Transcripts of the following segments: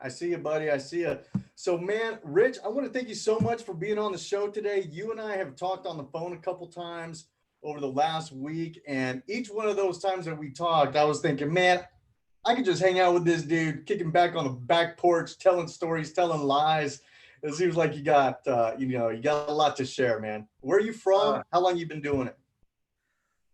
I see you, buddy. I see you. So, man, Rich, I want to thank you so much for being on the show today. You and I have talked on the phone a couple times over the last week, and each one of those times that we talked, I was thinking, man, I could just hang out with this dude, kicking back on the back porch, telling stories, telling lies. It seems like you got a lot to share, man. Where are you from? Uh, How long you been doing it?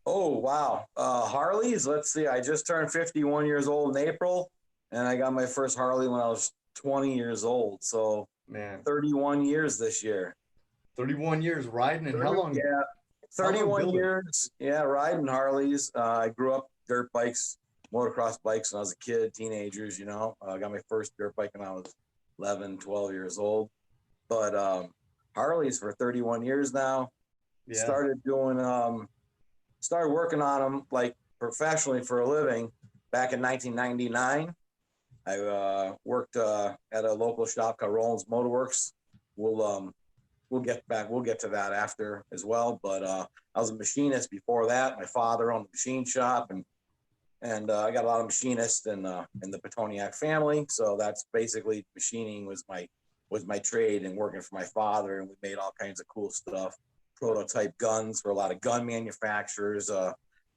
oh, wow. Harleys, let's see. I just turned 51 years old in April, and I got my first Harley when I was 20 years old. So Man, 31 years this year. 31 years riding, and 30, yeah, how long 31 building? years. Yeah, riding Harleys. I grew up dirt bikes, motocross bikes when I was a kid, teenagers, I got my first dirt bike when I was 11, 12 years old. But Harleys for 31 years now. Yeah. Started doing started working on them like professionally for a living back in 1999. I worked at a local shop called Rollins Motorworks. We'll get to that after as well. But I was a machinist before that. My father owned a machine shop, and I got a lot of machinists in the Pitoniak family. So that's basically machining was my trade, and working for my father, and we made all kinds of cool stuff. Prototype guns for a lot of gun manufacturers.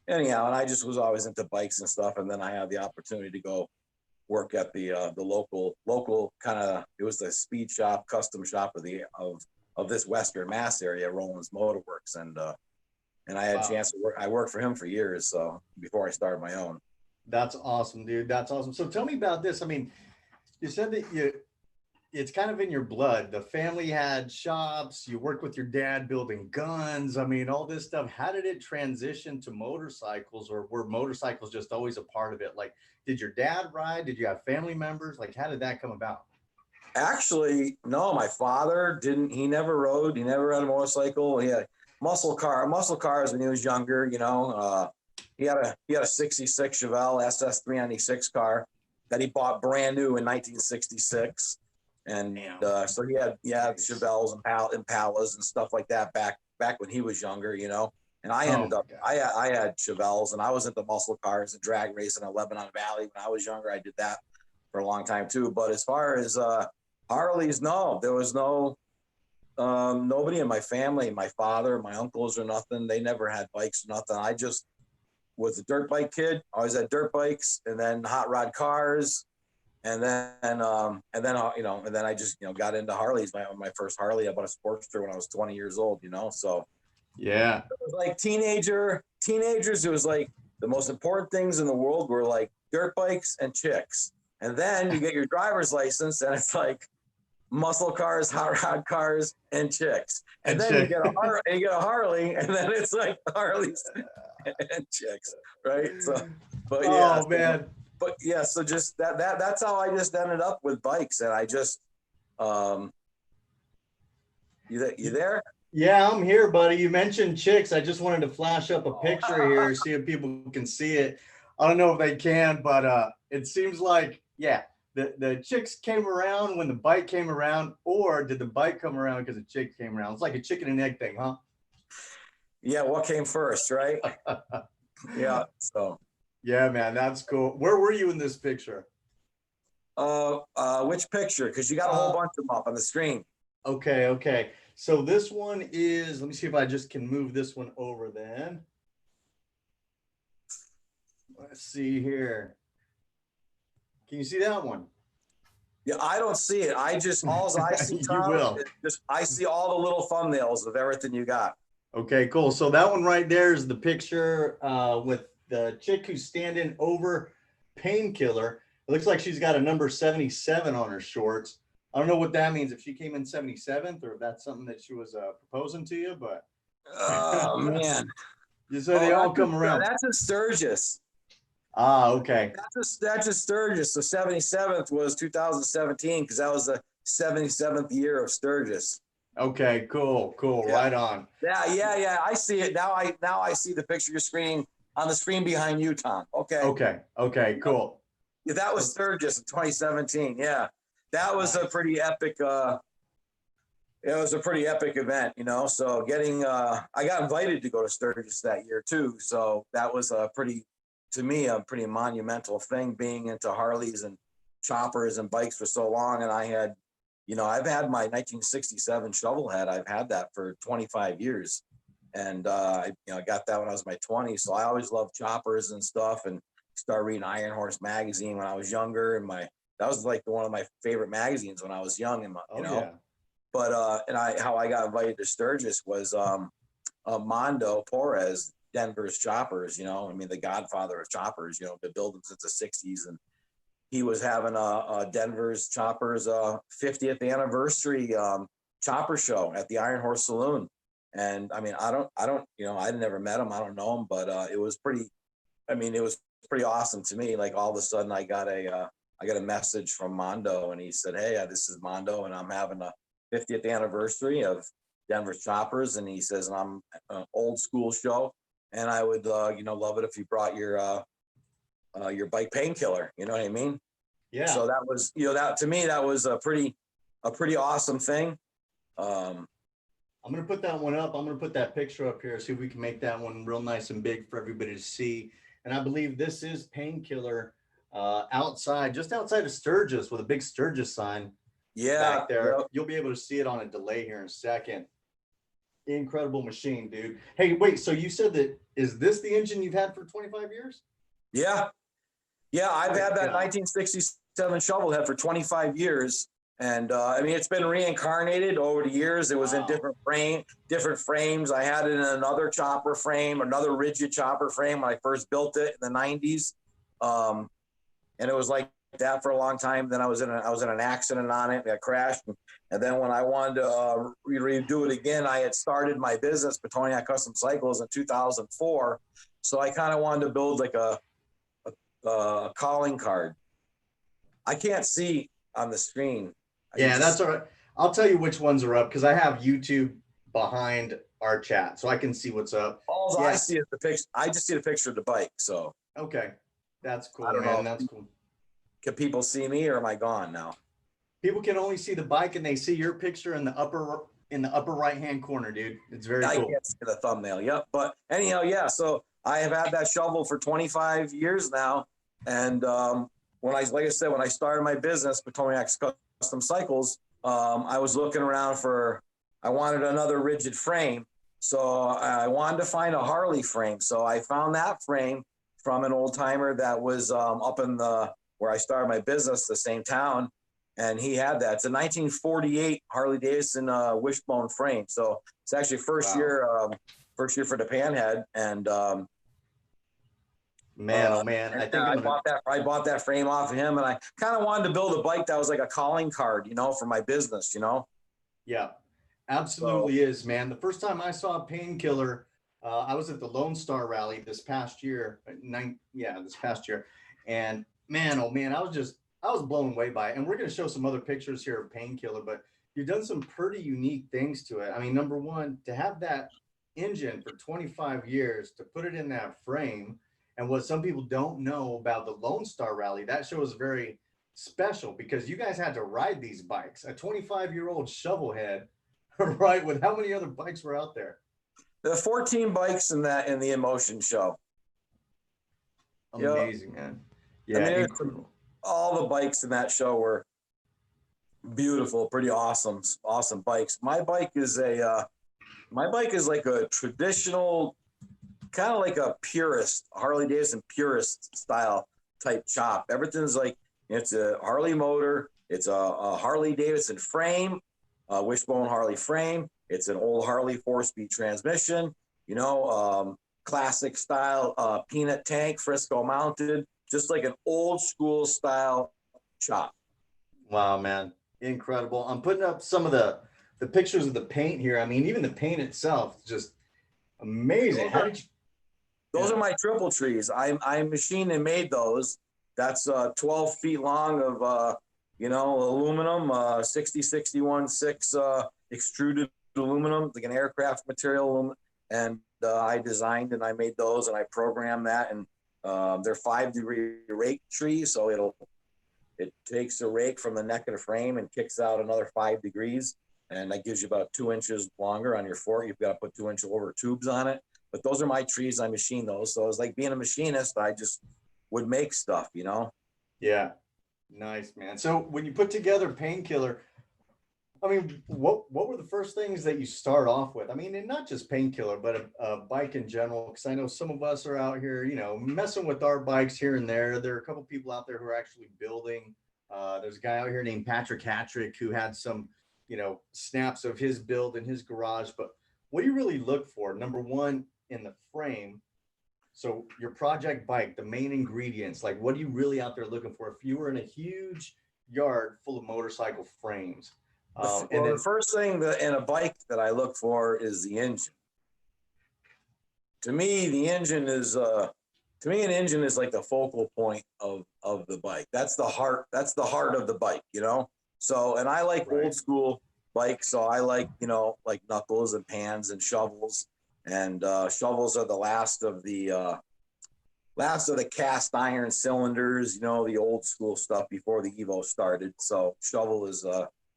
Anyhow, and I just was always into bikes and stuff. And then I had the opportunity to go work at the local kind of, it was the speed shop, custom shop of this Western Mass area, Rollins Motorworks, and I had a Wow. chance to work. I worked for him for years, so before I started my own. That's awesome, dude. That's awesome. So tell me about this. I mean, you said that it's kind of in your blood. The family had shops, you worked with your dad building guns. I mean, all this stuff. How did it transition to motorcycles, or were motorcycles just always a part of it? Like, did your dad ride? Did you have family members? Like, how did that come about? Actually, no, my father didn't. He never rode. He never rode a motorcycle. He had muscle cars when he was younger. He had a '66 Chevelle SS 396 car that he bought brand new in 1966, and Damn. so he had Nice. Chevelles and Impalas and stuff like that back when he was younger. And I Oh ended my up God. I had Chevelles, and I was into muscle cars and drag racing in Lebanon Valley when I was younger. I did that for a long time too. But as far as Harleys, no, there was nobody in my family, my father, my uncles or nothing. They never had bikes or nothing. I just was a dirt bike kid. Always had dirt bikes, and then hot rod cars, and then I just got into Harleys. My first Harley, I bought a Sportster when I was 20 years old. So Yeah. it was like teenagers. It was like the most important things in the world were like dirt bikes and chicks, and then you get your driver's license, and it's like muscle cars, hot rod cars, and chicks. And And then you check. get a Harley, and then it's like Harleys and chicks, right? So, but yeah, Oh man. so just that's how I just ended up with bikes, and I just um, you there? Yeah, I'm here, buddy. You mentioned chicks. I just wanted to flash up a picture here, see if people can see it. I don't know if they can, but it seems like, yeah, the chicks came around when the bike came around, or did the bike come around because the chick came around? It's like a chicken and egg thing, huh? Yeah, what came first, right? Yeah. So, Yeah, man, that's cool. Where were you in this picture? which picture? Because you got a whole Uh, bunch of them up on the screen. okay, okay. So this one is, let me see if I just can move this one over then. Let's see here. Can you see that one? Yeah, I don't see it. All I see, You Tom, will. is just I see all the little thumbnails of everything you got. Okay, cool. So that one right there is the picture with the chick who's standing over Painkiller. It looks like she's got a number 77 on her shorts. I don't know what that means, if she came in 77th or if that's something that she was proposing to you, but Oh man. you said Oh, they all come around. that's a Sturgis. Ah, okay. That's a Sturgis. So 77th was 2017 because that was the 77th year of Sturgis. Okay, cool, cool. Yeah. Right on. Yeah. I see it now. I see the picture you're screening on the screen behind you, Tom. Okay. Okay, okay, cool. Yeah, that was Sturgis in 2017. Yeah, that was a Nice. pretty epic. It was a pretty epic event, So I got invited to go to Sturgis that year too. So that was to me, a pretty monumental thing. Being into Harleys and choppers and bikes for so long, and I had, I've had my 1967 Shovelhead. I've had that for 25 years, and I got that when I was in my 20s. So I always loved choppers and stuff, and started reading Iron Horse magazine when I was younger, and that was like one of my favorite magazines when I was young, and Yeah. But how I got invited to Sturgis was Mondo Perez, Denver's choppers. The godfather of choppers. Been building since the '60s, and he was having a Denver's choppers 50th anniversary chopper show at the Iron Horse Saloon. And I never met him. I don't know him, but it was pretty awesome to me. Like all of a sudden I got a message from Mondo, and he said, "Hey, this is Mondo, and I'm having a 50th anniversary of Denver's choppers." And he says, "I'm an old school show, and I would, love it if you brought your bike Painkiller." You know what I mean? Yeah. So that was, that to me, that was a pretty awesome thing. I'm going to put that one up. I'm going to put that picture up here, see if we can make that one real nice and big for everybody to see. And I believe this is Painkiller just outside of Sturgis, with a big Sturgis sign back there. Yep. You'll be able to see it on a delay here in a second. Incredible machine, dude. Hey, wait, so you said is this the engine you've had for 25 years? Yeah. I've had that 1967 Shovelhead for 25 years. And it's been reincarnated over the years. It was in different frames. I had it in another chopper frame, another rigid chopper frame when I first built it in the 90s. And it was like that for a long time. Then I was in an accident on it. I crashed. And then when I wanted to redo it again, I had started my business, Pitoniak Custom Cycles, in 2004. So I kind of wanted to build like a calling card. I can't see on the screen. That's all right. I'll tell you which ones are up, because I have YouTube behind our chat, so I can see what's up. I see is the picture. I just see the picture of the bike. So okay, that's cool, man. That's cool. Can people see me, or am I gone now? People can only see the bike, and they see your picture in the upper right hand corner, dude. It's very cool. I can't see the thumbnail. Yep. But anyhow, yeah. So I have had that shovel for 25 years now, and when I started my business, Pitoniak Custom Cycles, I was looking around I wanted another rigid frame. So I wanted to find a Harley frame. So I found that frame from an old timer that was up in where I started my business, the same town. And he had that. It's a 1948 Harley Davidson wishbone frame. So it's actually first year for the Panhead. And man, I bought that frame off of him, and I kind of wanted to build a bike that was like a calling card, for my business, Yeah, absolutely is, man. The first time I saw Painkiller, I was at the Lonestar Rally this past year. And man, oh man, I was blown away by it. And we're going to show some other pictures here of Painkiller, but you've done some pretty unique things to it. I mean, number one, to have that engine for 25 years, to put it in that frame. And what some people don't know about the Lonestar Rally, that show is very special, because you guys had to ride these bikes. A 25-year-old Shovelhead, right? With how many other bikes were out there? There are 14 bikes in the Emotion show. Amazing, man. Yeah, incredible. All the bikes in that show were beautiful, pretty awesome bikes. My bike is like a traditional, kind of like a purist, Harley Davidson purist style type chop. Everything's like, it's a Harley motor, it's a Harley Davidson frame, a wishbone Harley frame. It's an old Harley 4-speed transmission, classic style peanut tank, Frisco mounted, just like an old school style chop. Wow, man. Incredible. I'm putting up some of the pictures of the paint here. I mean, even the paint itself, just amazing. Those are my triple trees. I machined and made those. That's 12 feet long of, aluminum, 6 extruded aluminum, like an aircraft material. And I designed and I made those, and I programmed that. And they're 5-degree rake trees. So it takes a rake from the neck of the frame and kicks out another 5 degrees. And that gives you about 2 inches longer on your fork. You've got to put 2-inch over tubes on it. But those are my trees. I machine those. So it was like being a machinist. I just would make stuff, Yeah. Nice, man. So when you put together Painkiller, I mean, what were the first things that you start off with? I mean, and not just Painkiller, but a bike in general. Because I know some of us are out here, messing with our bikes here and there. There are a couple people out there who are actually building. There's a guy out here named Patrick Hattrick who had some, snaps of his build in his garage. But what do you really look for? Number one, in the frame. So your project bike, the main ingredients, like what are you really out there looking for? If you were in a huge yard full of motorcycle frames, The first thing that in a bike that I look for is the engine. To me, the engine is an engine is like the focal point of the bike. That's the heart. That's the heart of the bike, So, and I like Right. old school bikes. So I like, like knuckles and pans and shovels. And shovels are the last of the cast iron cylinders, the old school stuff before the Evo started. So shovel is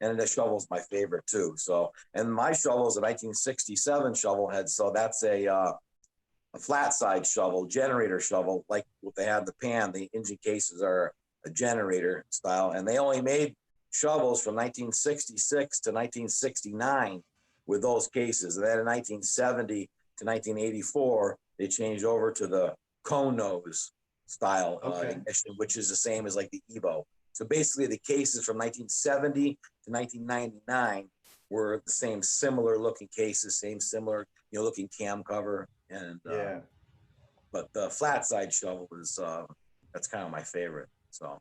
and the shovel's my favorite too. So, and my shovel's a 1967 Shovelhead. So that's a flat side shovel, generator shovel, like what they have in the pan. The engine cases are a generator style, and they only made shovels from 1966 to 1969 with those cases. And then in 1970 to 1984, they changed over to the cone nose style ignition, which is the same as like the Evo. So basically the cases from 1970 to 1999 were the same similar looking cases, similar looking cam cover. And but the flat side shovel is that's kind of my favorite. So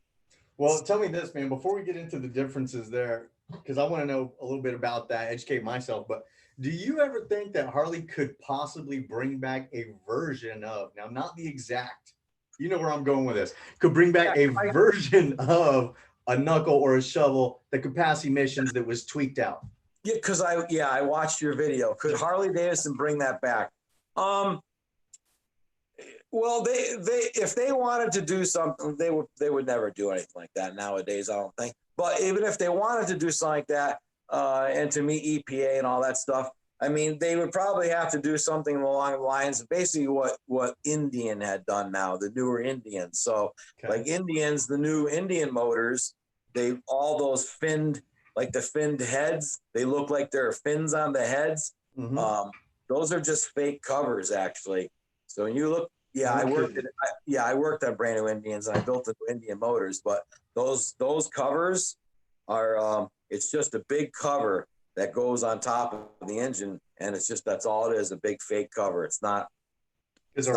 well, tell me this, man, before we get into the differences there, because I want to know a little bit about that, educate myself. But do you ever think that Harley could possibly bring back a version of, now not the exact, you know where I'm going with this, could bring back a version of a knuckle or a shovel that could pass emissions that was tweaked out? Yeah, because I watched your video. Could Harley Davidson bring that back? Well, they if they wanted to do something, they would never do anything like that nowadays, I don't think. But even if they wanted to do something like that, and to meet EPA and all that stuff, I mean, they would probably have to do something along the lines of basically what Indian had done now, the newer Indians. So like Indians, the new Indian motors, they all those finned, like the finned heads, they look like there are fins on the heads. Mm-hmm. Those are just fake covers, actually. So when you look, I worked on brand new Indians and I built the new Indian motors, but those covers are it's just a big cover that goes on top of the engine, and it's just that's all it is, a big fake cover. It's not because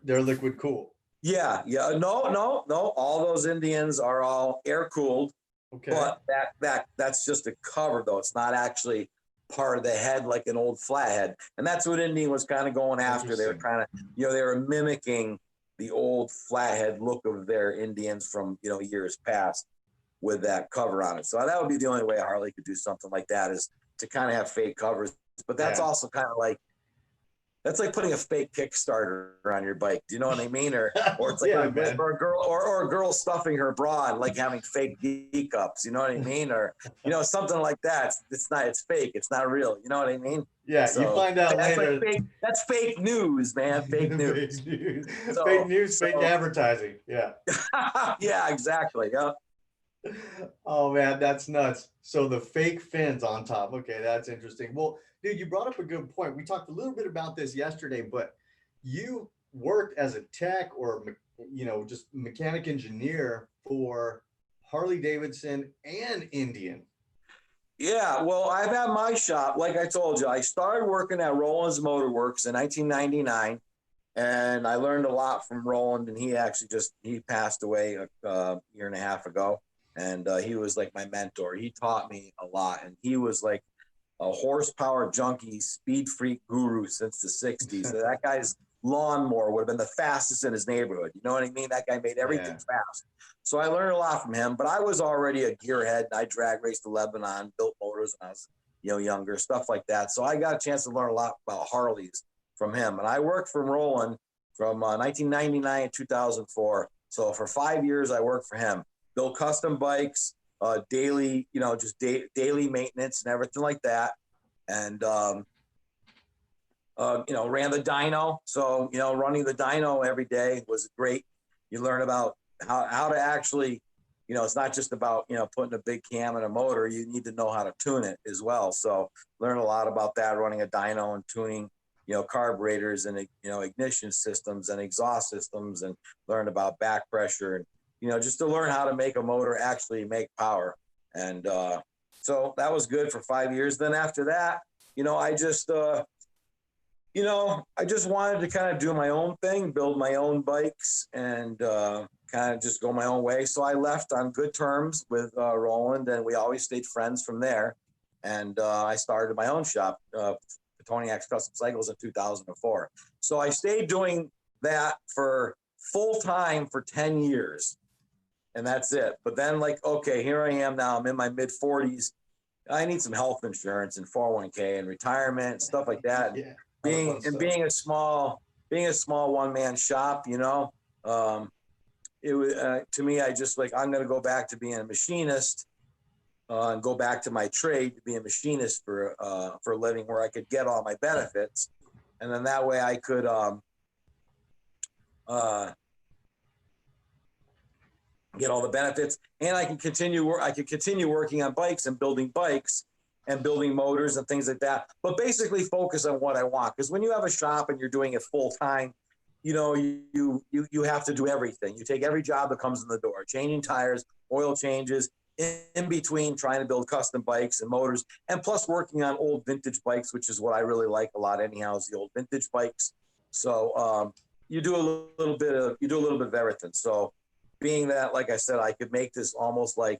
they're liquid cooled. Yeah, no. All those Indians are all air cooled. Okay. But that's just a cover though. It's not actually part of the head like an old flathead. And that's what Indian was kind of going after. They were trying to, they were mimicking the old flathead look of their Indians from, years past with that cover on it. So that would be the only way Harley could do something like that, is to kind of have fake covers. But that's also kind of like, that's like putting a fake Kickstarter on your bike. Do you know what I mean? Or it's like or a girl stuffing her bra and like having fake D cups. You know what I mean? Or something like that. It's fake. It's not real. You know what I mean? Yeah. So you find out later. Like that's fake news, man. Fake news. Fake news. Fake advertising. Yeah. Yeah. Exactly. Yeah. Oh man, that's nuts. So the fake fins on top. Okay, that's interesting. Well, dude, you brought up a good point. We talked a little bit about this yesterday, but you worked as a tech or just mechanic engineer for Harley Davidson and Indian. Yeah, well, I've had my shop. Like I told you, I started working at Roland's Motor Works in 1999, and I learned a lot from Roland. And he actually he passed away a year and a half ago. And he was like my mentor. He taught me a lot, and he was like a horsepower junkie, speed freak guru since the 60s. So that guy's lawnmower would have been the fastest in his neighborhood. You know what I mean? That guy made everything fast. So I learned a lot from him, but I was already a gearhead. I drag raced to Lebanon, built motors when I was younger, stuff like that. So I got a chance to learn a lot about Harleys from him. And I worked for Roland from 1999 to 2004. So for 5 years, I worked for him. Built custom bikes, daily, just daily maintenance and everything like that. And, ran the dyno. So, running the dyno every day was great. You learn about how to actually it's not just about, putting a big cam in a motor. You need to know how to tune it as well. So learn a lot about that, running a dyno and tuning, carburetors and, ignition systems and exhaust systems, and learn about back pressure and, just to learn how to make a motor actually make power. And so that was good for 5 years. Then after that, I just wanted to kind of do my own thing, build my own bikes, and kind of just go my own way. So I left on good terms with Roland, and we always stayed friends from there. And I started my own shop, Pitoniak's Custom Cycles, in 2004. So I stayed doing that for full time for 10 years. And that's it. But then, okay, here I am now. I'm in my mid 40s. I need some health insurance and 401k and retirement and stuff like that. Yeah. Being a small one-man shop, it was to me, I just I'm going to go back to being a machinist and go back to my trade to be a machinist for a living, where I could get all my benefits, and then that way I could get all the benefits, and I could continue working on bikes and building motors and things like that, but basically focus on what I want. Because when you have a shop and you're doing it full time, you have to do everything. You take every job that comes in the door, changing tires, oil changes, in between trying to build custom bikes and motors, and plus working on old vintage bikes, which is what I really like a lot anyhow, is the old vintage bikes. So you do a little bit of everything. So being that, like I said, I could make this almost kind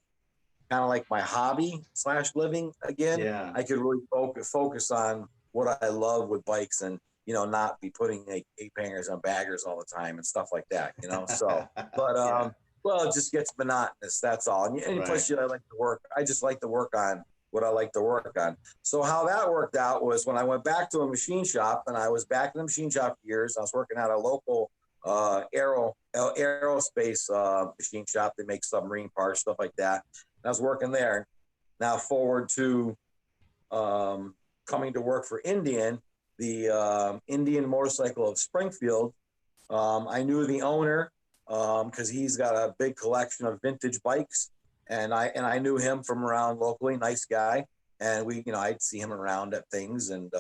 of like my hobby / living again. Yeah. I could really focus on what I love with bikes, and not be putting eight hangers on baggers all the time and stuff like that. So, but Yeah. well, it just gets monotonous. That's all. And Right. Plus, I like to work. I just like to work on what I like to work on. So how that worked out was when I went back to a machine shop, and I was back in the machine shop for years. I was working at a local aerospace machine shop. They make submarine parts, stuff like that. And I was working there. Now forward to coming to work for Indian, the Indian Motorcycle of Springfield. I knew the owner because he's got a big collection of vintage bikes, and I knew him from around locally. Nice guy, and we, I'd see him around at things, and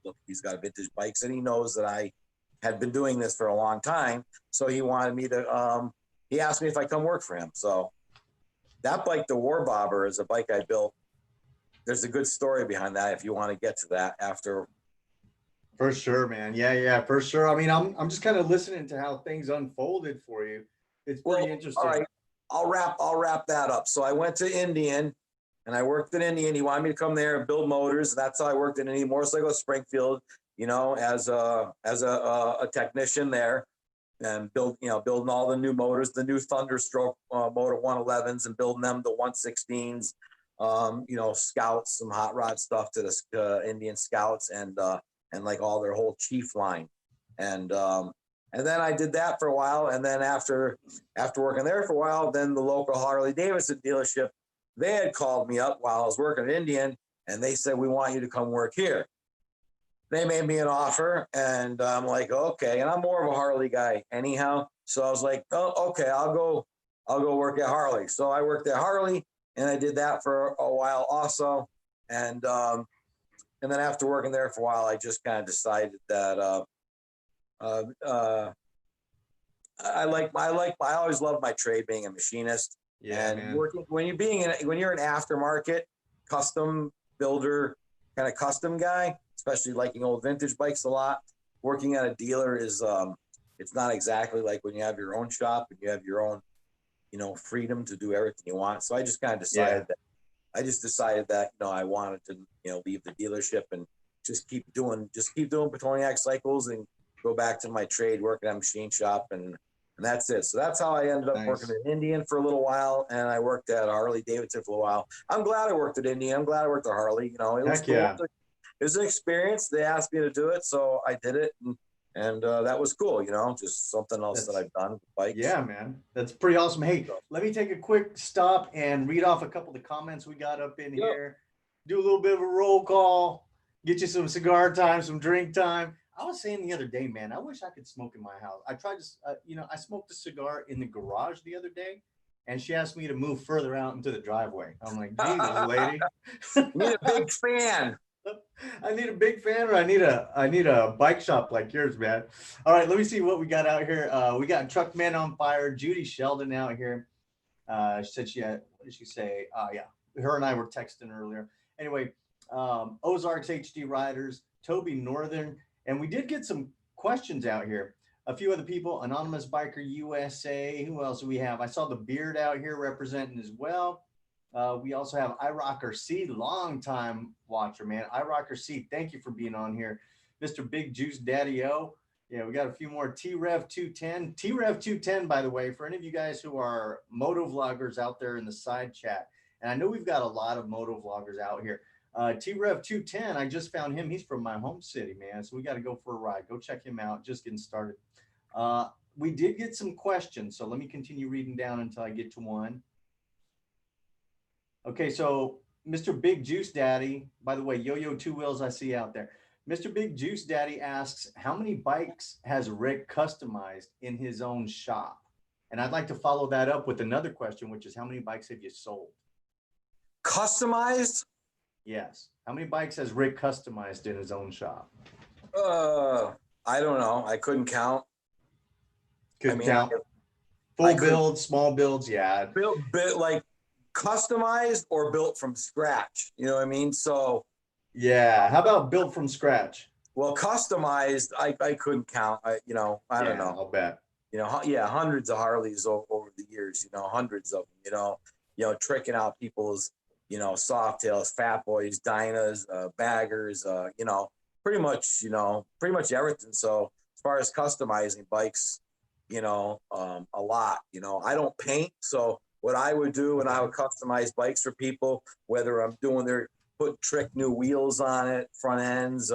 look, he's got vintage bikes, and he knows that I had been doing this for a long time, so he wanted me to. He asked me if I come work for him. So that bike, the War Bobber, is a bike I built. There's a good story behind that if you want to get to that after. For sure, man. Yeah, for sure. I mean, I'm just kind of listening to how things unfolded for you. It's pretty interesting. All right, I'll wrap that up. So I went to Indian, and I worked at Indian. He wanted me to come there and build motors. That's how I worked at Indian Motorcycle Springfield. As a technician there, and building all the new motors, the new Thunderstroke motor 111s, and building them the 116s. Scouts, some hot rod stuff to the Indian Scouts, and all their whole Chief line, and then I did that for a while, and then after working there for a while, then the local Harley Davidson dealership, they had called me up while I was working at Indian, and they said, "We want you to come work here." They made me an offer, and I'm like, okay, and I'm more of a Harley guy anyhow, so I was like, oh, okay, I'll go work at Harley. So I worked at Harley, and I did that for a while also, and then after working there for a while, I just kind of decided that I always loved my trade, being a machinist. Yeah, and man. Working when you're an aftermarket custom builder, kind of custom guy, especially liking old vintage bikes a lot. Working at a dealer is it's not exactly like when you have your own shop and you have your own freedom to do everything you want. So I just kind of decided that I wanted to leave the dealership and just keep doing Pitoniak cycles and go back to my trade, working at a machine shop, and that's it. So that's how I ended up working at Indian for a little while, and I worked at Harley Davidson for a while. I'm glad I worked at Indian. I'm glad I worked at Harley. It was cool. Yeah. It was an experience. They asked me to do it, so I did it, and that was cool. Just something else that I've done with bikes. Yeah, man, that's pretty awesome. Hey, let me take a quick stop and read off a couple of the comments we got up in here. Do a little bit of a roll call. Get you some cigar time, some drink time. I was saying the other day, man, I wish I could smoke in my house. I tried to, I smoked a cigar in the garage the other day, and she asked me to move further out into the driveway. I'm like, Jesus, lady. You need a big fan. I need a big fan, or I need a bike shop like yours, man. All right, let me see what we got out here. We got Truckman on Fire, Judy Sheldon out here. She said she had, what did she say? Yeah, her and I were texting earlier. Anyway, Ozarks HD Riders, Toby Northern, and we did get some questions out here. A few other people, Anonymous Biker USA. Who else do we have? I saw the Beard out here representing as well. We also have iRocker C, long time watcher, man. iRocker C, thank you for being on here. Mr. Big Juice Daddy O. Yeah, we got a few more. T-Rev 210. T-Rev 210, by the way, for any of you guys who are moto vloggers out there in the side chat, and I know we've got a lot of moto vloggers out here. T-Rev 210, I just found him. He's from my home city, man. So we got to go for a ride. Go check him out. Just getting started. We did get some questions, so let me continue reading down until I get to one. Okay, so Mr. Big Juice Daddy, by the way, Yo-Yo Two Wheels I see out there. Mr. Big Juice Daddy asks, how many bikes has Rick customized in his own shop? And I'd like to follow that up with another question, which is how many bikes have you sold? Customized? Yes. How many bikes has Rick customized in his own shop? I don't know. I couldn't count. Couldn't count. Full builds, small builds, yeah. Built like customized or built from scratch. You know what I mean? So yeah. How about built from scratch? Well, customized, I couldn't count. I don't know. I'll bet. Yeah, hundreds of Harleys over the years. Hundreds of them. Tricking out people's Softails, Fat Boys, Dynas, baggers. Pretty much everything. So as far as customizing bikes, a lot. I don't paint, so what I would do when I would customize bikes for people, whether I'm put trick new wheels on it, front ends,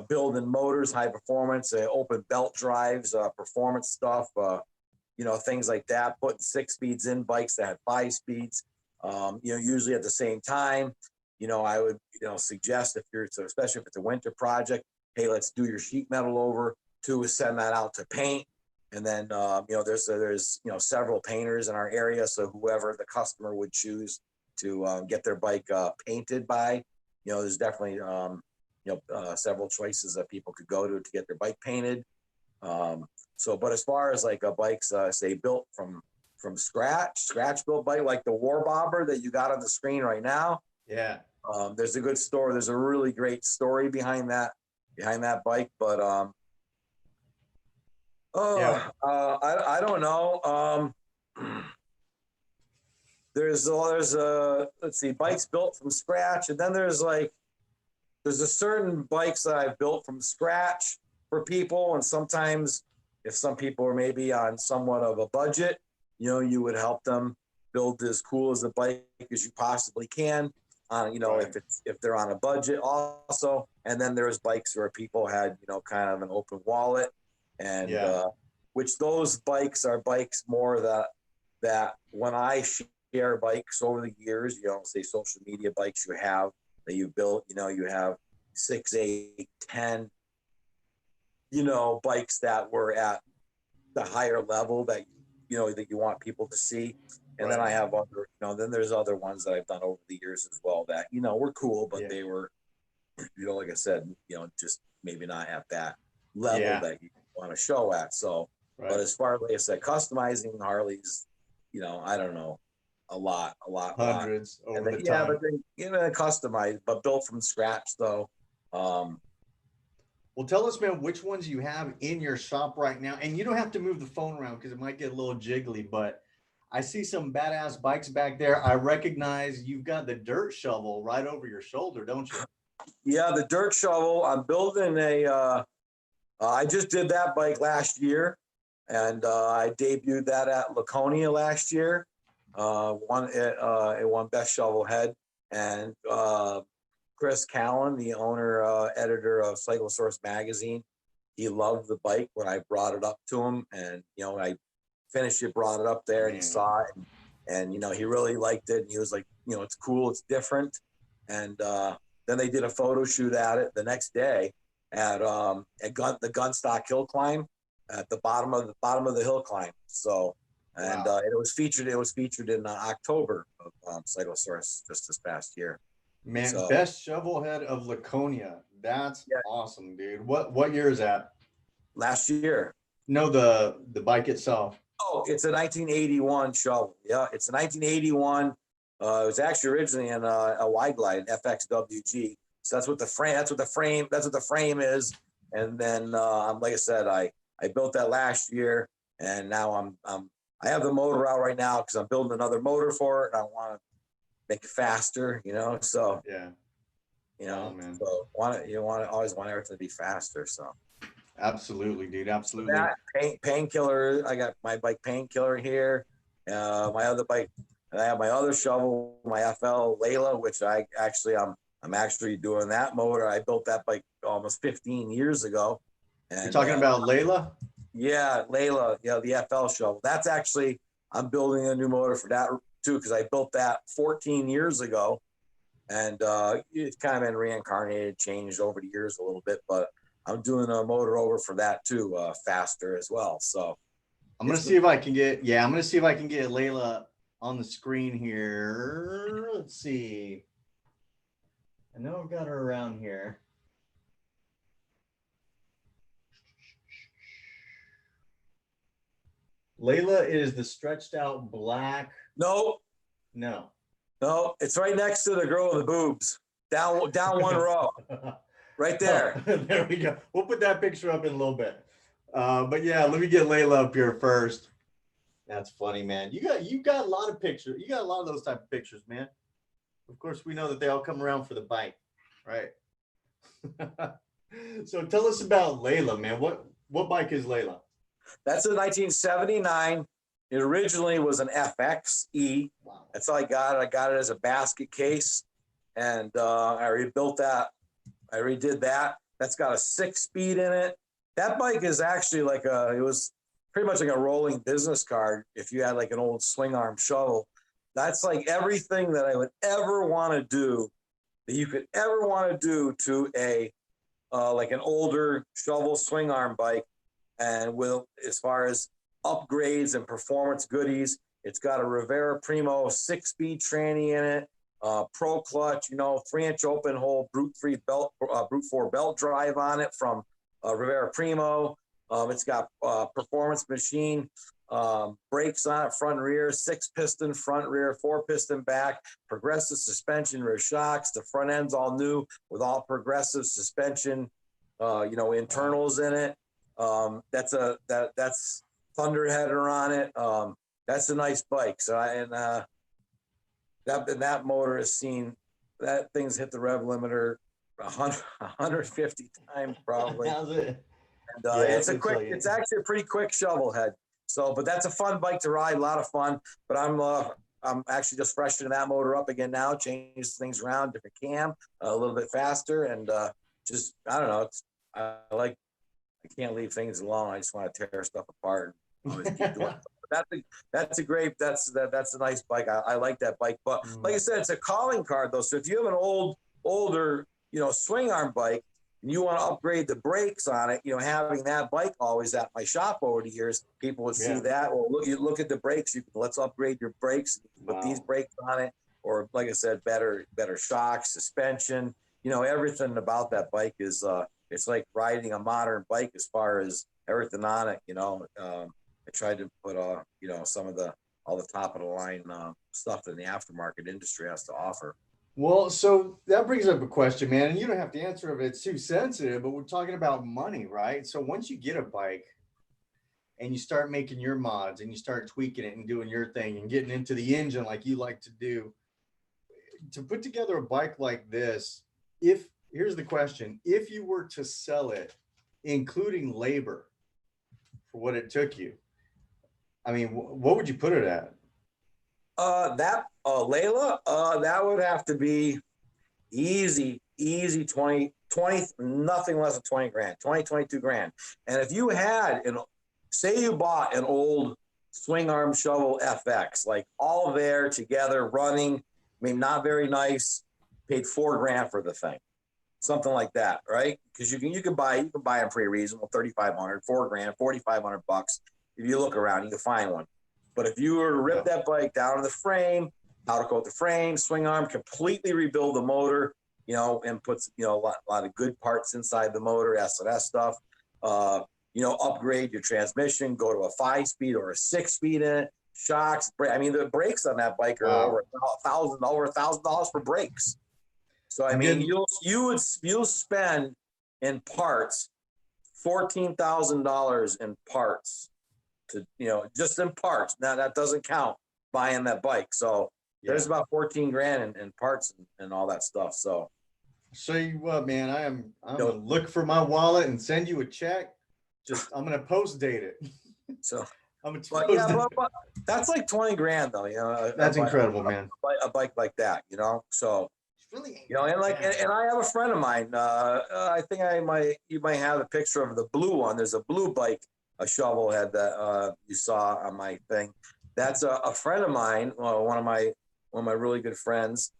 building motors, high performance, open belt drives, performance stuff, things like that, putting 6 speeds in bikes that had 5 speeds, usually at the same time. I would, suggest especially if it's a winter project, hey, let's do your sheet metal over. 2 is send that out to paint. And then, there's several painters in our area. So whoever the customer would choose to get their bike painted by, there's definitely, several choices that people could go to get their bike painted. But as far as like bikes, say built from scratch built bike, like the War Bobber that you got on the screen right now. Yeah. There's a good story. There's a really great story behind that bike, but I don't know. There's let's see, bikes built from scratch, and then there's a certain bikes that I've built from scratch for people, and sometimes if some people are maybe on somewhat of a budget, you would help them build as cool as a bike as you possibly can. Right. if they're on a budget also, and then there's bikes where people had kind of an open wallet, and which those bikes are bikes more that when I share bikes over the years, say social media bikes you have that you built, you have 6, 8, 10, bikes that were at the higher level that that you want people to see. And right. Then I have other, then there's other ones that I've done over the years as well that, were cool, but they were, like I said, just maybe not at that level that you want to show at. So, right. But as far as, like I said, customizing Harleys, I don't know, a lot. Hundreds over the time. Yeah, but then, customized, but built from scratch though. Well, tell us, man, which ones you have in your shop right now. And you don't have to move the phone around because it might get a little jiggly, but I see some badass bikes back there. I recognize you've got the dirt shovel right over your shoulder, don't you? Yeah, the dirt shovel. I'm building I just did that bike last year, and I debuted that at Laconia last year. It won Best Shovelhead, and Chris Callan, the owner, editor of Cyclosource magazine, he loved the bike when I brought it up to him, and I finished it, brought it up there, and he saw it, and he really liked it, and he was like, it's cool, it's different. And then they did a photo shoot at it the next day at the Gunstock Hill Climb at the bottom of the hill climb. So And Wow. it was featured. It was featured in October of Cyclosaurus just this past year. Man, So best shovelhead of Laconia. That's yeah, awesome, dude. What year is that? last year. No, the bike itself. Oh, it's a 1981 shovel. Yeah, it's a 1981. It was actually originally in a wide glide, an FXWG. So that's what the frame. That's what the frame. That's what the frame is. And then, like I said, I built that last year, and now I have the motor out right now because I'm building another motor for it. And I want to make it faster, So Yeah. you Oh man. so always want everything to be faster. So Absolutely, dude. Absolutely. that painkiller. I got my bike Painkiller here. My other bike, and I have my other shovel, my FL Layla, which I'm actually doing that motor. I built that bike almost 15 years ago. And You're talking about Layla? yeah, Layla, the FL shovel. That's actually, I'm building a new motor for that too, because I built that 14 years ago. And it's kind of been reincarnated, changed over the years a little bit, but I'm doing a motor over for that too, faster as well. So I'm gonna see if I can get Layla on the screen here. Let's see. I know I've got her around here. Layla is the stretched out black. no, it's right next to the girl with the boobs. Down one row, right there. Oh, there we go. We'll put that picture up in a little bit. But yeah, let me get Layla up here first. That's funny, man. You got a lot of pictures. You got a lot of those type of pictures, man. Of course, we know that they all come around for the bike, right? So tell us about Layla, man. What bike is Layla? That's a 1979. It originally was an FXE. Wow. That's how I got it. I got it as a basket case, and I rebuilt that. I redid that. That's got a 6-speed in it. That bike is actually it was pretty much like a rolling business card. If you had like an old swing arm shovel, that's like everything that I would ever want to do, that you could ever want to do to a like an older shovel swing arm bike. And as far as upgrades and performance goodies, it's got a Rivera Primo 6-speed tranny in it, pro clutch, 3-inch open hole brute 4 belt drive on it from Rivera Primo. It's got performance machine brakes on it, front and rear, 6-piston front rear, 4-piston back, progressive suspension, rear shocks. The front end's all new with all progressive suspension, internals in it. That's Thunderheader on it. That's a nice bike. So that motor has seen, that thing's hit the rev limiter 150 times probably. How's it? And Yeah, it's actually a pretty quick shovel head. So, but that's a fun bike to ride, a lot of fun. But I'm actually just freshening that motor up again now, change things around, different cam, a little bit faster, and I don't know. I can't leave things alone. I just want to tear stuff apart and always keep doing it. That's a nice bike. I like that bike. But like I said, it's a calling card though. So if you have an older, swing arm bike and you want to upgrade the brakes on it, having that bike always at my shop over the years, people would see that. Well, look at the brakes. Let's upgrade your brakes. Put these brakes on it, or like I said, better shocks, suspension. Everything about that bike is it's like riding a modern bike as far as everything on it. I tried to put some of all the top of the line stuff that the aftermarket industry has to offer. Well, so that brings up a question, man, and you don't have to answer if it's too sensitive, but we're talking about money, right? So once you get a bike and you start making your mods and you start tweaking it and doing your thing and getting into the engine like you like to do, to put together a bike like this, here's the question, if you were to sell it, including labor for what it took you, I mean, what would you put it at? That Layla, that would have to be easy 20, nothing less than 20 grand, 22 grand. And if you had say you bought an old swing arm shovel FX, like all there together running, not very nice, paid $4 grand for the thing, something like that, right? Because you can buy them pretty reasonable, 3,500, $4 grand, $4,500 bucks. If you look around, you can find one. But if you were to rip that bike down to the frame, powder coat the frame, swing arm, completely rebuild the motor, you know, and puts, you know, a lot of good parts inside the motor, S&S stuff, you know, upgrade your transmission, go to a 5-speed or a 6-speed in it, shocks, I mean, the brakes on that bike are over $1,000 for brakes. So, I mean, you'll spend in parts $14,000 in parts to, you know, just in parts. Now that doesn't count buying that bike. So there's about 14 grand in parts and all that stuff. So show you what, man, I'm gonna look for my wallet and send you a check. I'm gonna post date it. So I'm gonna but that's like 20 grand though, you know. That's incredible, man. A bike like that, you know. So really, you know, and like, and I have a friend of mine. I think you might have a picture of the blue one. There's a blue bike, a Shovelhead that you saw on my thing. That's a friend of mine, one of my really good friends.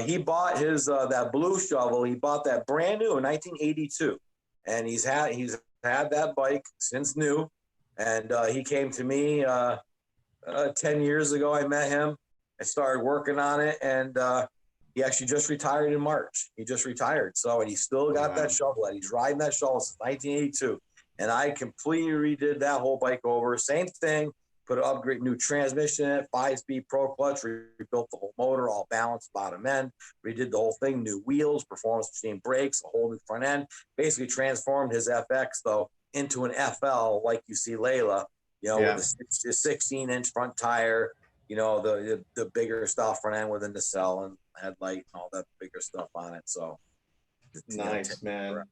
He bought his that blue shovel. He bought that brand new in 1982, and he's had that bike since new. And he came to me 10 years ago. I met him. I started working on it, and he actually just retired in March. He just retired, so and he still got that shovel. He's riding that shovel since 1982. And I completely redid that whole bike over. Same thing. Put an upgrade, new transmission in it, 5-speed pro clutch, rebuilt the whole motor, all balanced bottom end, redid the whole thing, new wheels, performance machine brakes, a whole new front end. Basically transformed his FX though into an FL like you see Layla, you know, with a 16-inch front tire, you know, the bigger style front end with a nacelle and headlight and all that bigger stuff on it. So nice, man.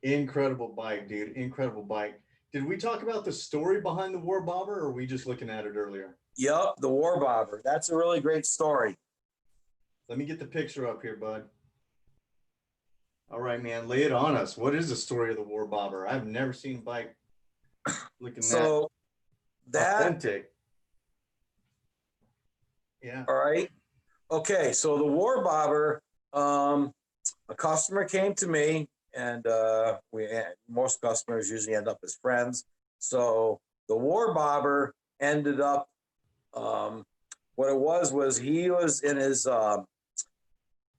Incredible bike, dude. Incredible bike. Did we talk about the story behind the War Bobber, or were we just looking at it earlier? Yep, the War Bobber. That's a really great story. Let me get the picture up here, bud. All right, man. Lay it on us. What is the story of the War Bobber? I've never seen a bike looking that authentic. Yeah. All right. Okay, so the War Bobber, a customer came to me. And most customers usually end up as friends. So the War Bobber ended up, what it was he was in his, Kent,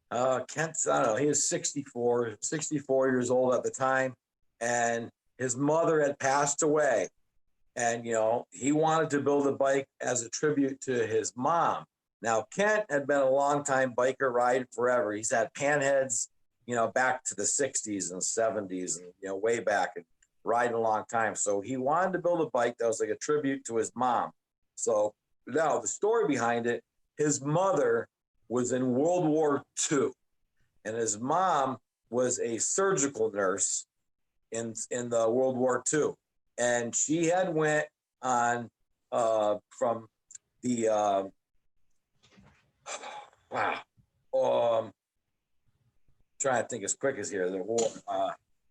I don't know, he was 64 years old at the time. And his mother had passed away. And, you know, he wanted to build a bike as a tribute to his mom. Now, Kent had been a longtime biker, riding forever. He's had panheads, you know, back to the 60s and 70s and, you know, way back and riding a long time. So he wanted to build a bike that was like a tribute to his mom. So now the story behind it, his mother was in World War II and his mom was a surgical nurse in the World War II. And she had went on from the, trying to think as quick as here. The war.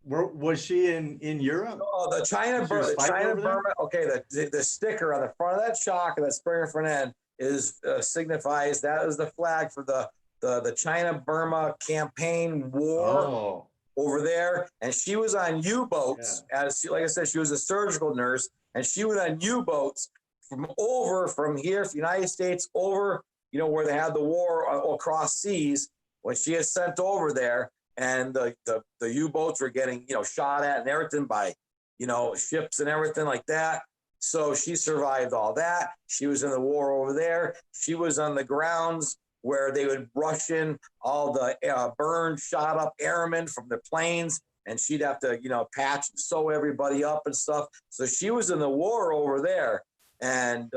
Where was she in Europe? Oh, the China Burma. Okay, the sticker on the front of that shock and that Springer front end is signifies that is the flag for the China Burma campaign war over there. And she was on U-boats like I said, she was a surgical nurse, and she was on U-boats from here, from the United States over, you know, where they had the war across seas. When she is sent over there, and the U-boats were getting, you know, shot at and everything by, you know, ships and everything like that. So she survived all that. She was in the war over there. She was on the grounds where they would rush in all the burned, shot up airmen from the planes, and she'd have to, you know, patch and sew everybody up and stuff. So she was in the war over there, and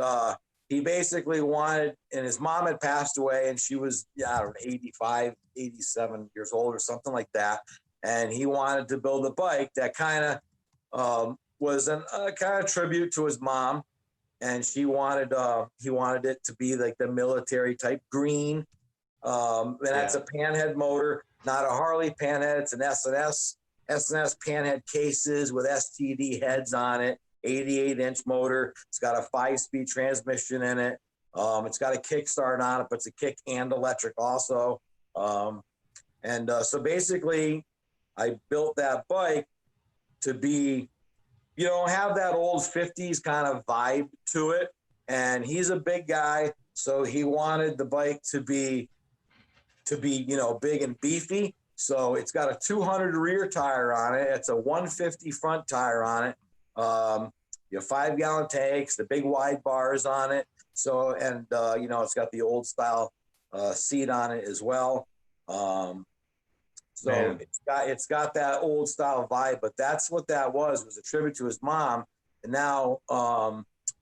he basically wanted, and his mom had passed away, and she was, I don't know, 85, 87 years old or something like that. And he wanted to build a bike that kind of was a kind of tribute to his mom. And he wanted it to be like the military type green. And that's a panhead motor, not a Harley panhead. It's an S&S panhead cases with STD heads on it. 88-inch motor. It's got a 5-speed transmission in it. It's got a kickstart on it, but it's a kick and electric also. So basically, I built that bike to be, you know, have that old 50s kind of vibe to it. and he's a big guy, so he wanted the bike to be big and beefy. So it's got a 200 rear tire on it. It's a 150 front tire on it. 5-gallon tanks, the big wide bars on it. So, and it's got the old style seat on it as well. So it's got that old style vibe, but that's what that was a tribute to his mom. And now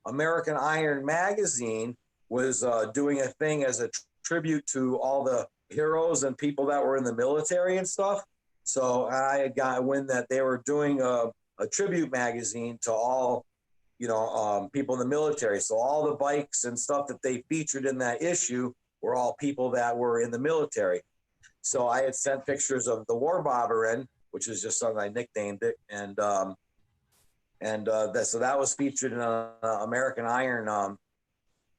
American Iron Magazine was doing a thing as a tribute to all the heroes and people that were in the military and stuff. So I had got wind that they were doing a tribute magazine to all, people in the military. So all the bikes and stuff that they featured in that issue were all people that were in the military. So I had sent pictures of the War Bobberin, which is just something I nicknamed it, so that was featured in American Iron, I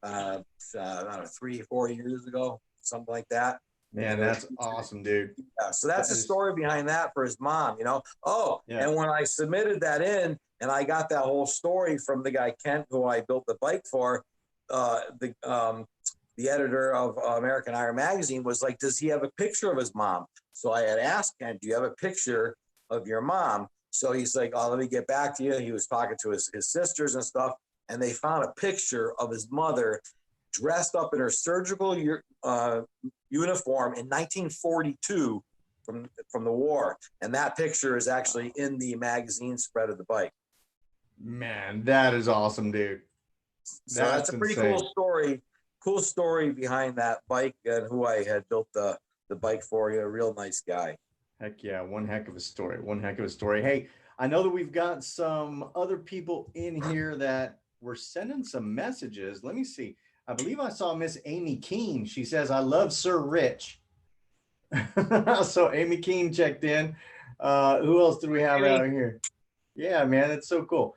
don't know, 3-4 years ago, something like that. Man, that's awesome, dude. Yeah, so that's the story behind that for his mom, Oh, yeah. And when I submitted that in, and I got that whole story from the guy Kent, who I built the bike for, the editor of American Iron Magazine was like, does he have a picture of his mom? So I had asked him, do you have a picture of your mom? So he's like, oh, let me get back to you. He was talking to his sisters and stuff, and they found a picture of his mother dressed up in her surgical uniform in 1942 from the war. And that picture is actually in the magazine spread of the bike. Man, that is awesome, dude. So that's a pretty cool story. Cool story behind that bike and who I had built the bike for. You're a real nice guy. Heck yeah, one heck of a story. Hey, I know that we've got some other people in here that were sending some messages. Let me see. I believe I saw Miss Amy Keene. She says, I love Sir Rich. So Amy Keene checked in. Who else did we have out here? Yeah, man, that's so cool.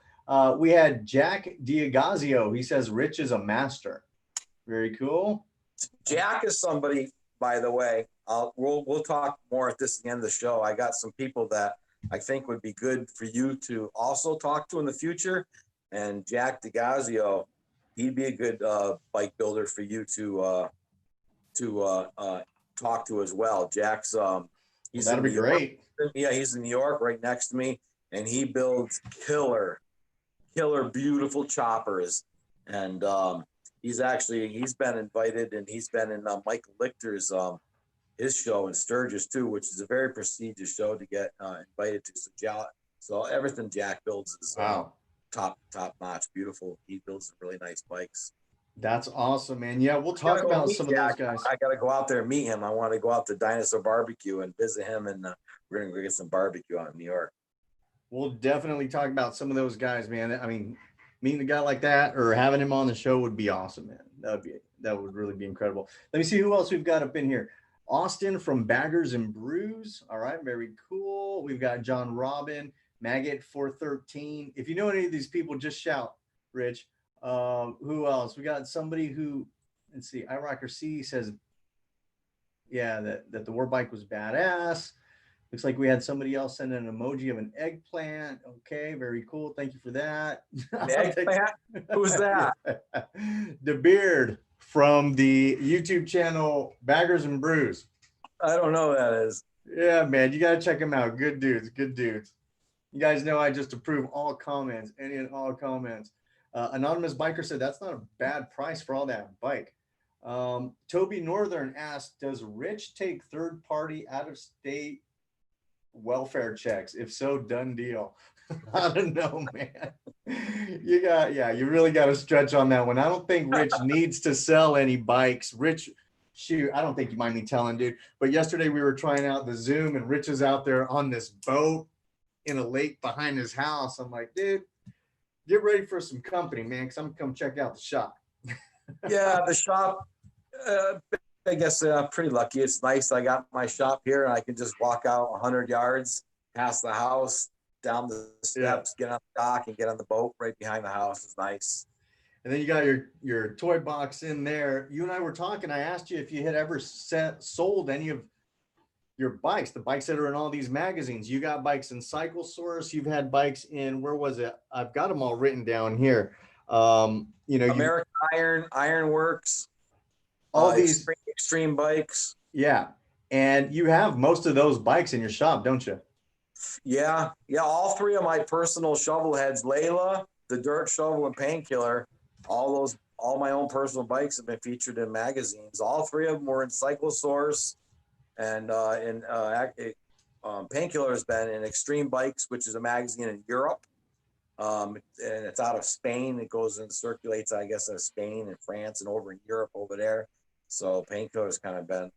We had Jack Diagazio. He says, Rich is a master. Very cool. Jack is somebody, by the way, we'll talk more at the end of the show. I got some people that I think would be good for you to also talk to in the future. And Jack DeGazio, he'd be a good bike builder for you to talk to as well. Jack's that'd be great. Yeah, he's in New York, right next to me, and he builds killer, beautiful choppers. And he's been invited, and he's been in Michael Lichter's his show in Sturgis too, which is a very prestigious show to get invited to. So everything Jack builds is top notch, beautiful. He builds really nice bikes. That's awesome, man. Yeah, we'll talk about some of those guys. I got to go out there and meet him. I want to go out to Dinosaur Barbecue and visit him, and we're gonna go get some barbecue out in New York. We'll definitely talk about some of those guys, man. I mean, meeting a guy like that or having him on the show would be awesome, man. That would really be incredible. Let me see who else we've got up in here. Austin from Baggers and Brews. All right, very cool. We've got John Robin, Maggot 413. If you know any of these people, just shout, Rich. Who else? We got somebody who, let's see, iRocker C says, yeah, that the war bike was badass. Looks like we had somebody else send an emoji of an eggplant. Okay, very cool. Thank you for that. Eggplant? Who's that? The Beard from the YouTube channel Baggers and Brews. I don't know who that is. Yeah, man, you got to check them out. Good dudes. You guys know I just approve all comments, any and all comments. Anonymous Biker said that's not a bad price for all that bike. Toby Northern asked, does Rich take third-party out-of-state welfare checks? If so, done deal. I don't know, man. You really got to stretch on that one. I don't think Rich needs to sell any bikes. Rich, shoot, I don't think you mind me telling, dude. But yesterday we were trying out the Zoom, and Rich is out there on this boat in a lake behind his house. I'm like, dude, get ready for some company, man, because I'm gonna come check out the shop. Yeah, the shop. I guess pretty lucky. It's nice. I got my shop here, and I can just walk out 100 yards past the house, down the steps, get on the dock, and get on the boat right behind the house. It's nice. And then you got your toy box in there. You and I were talking. I asked you if you had ever sold any of your bikes, the bikes that are in all these magazines. You got bikes in Cycle Source. You've had bikes in, where was it? I've got them all written down here. You know, American Iron Works, all these, extreme bikes. yeah. And you have most of those bikes in your shop, don't you? Yeah. All three of my personal shovel heads, Layla, the Dirt Shovel, and Painkiller, all my own personal bikes have been featured in magazines. All three of them were in Cyclosource, and Painkiller has been in Extreme Bikes, which is a magazine in Europe. And it's out of Spain. It goes and circulates, I guess, in Spain and France and over in Europe over there. So Painkiller has kind of been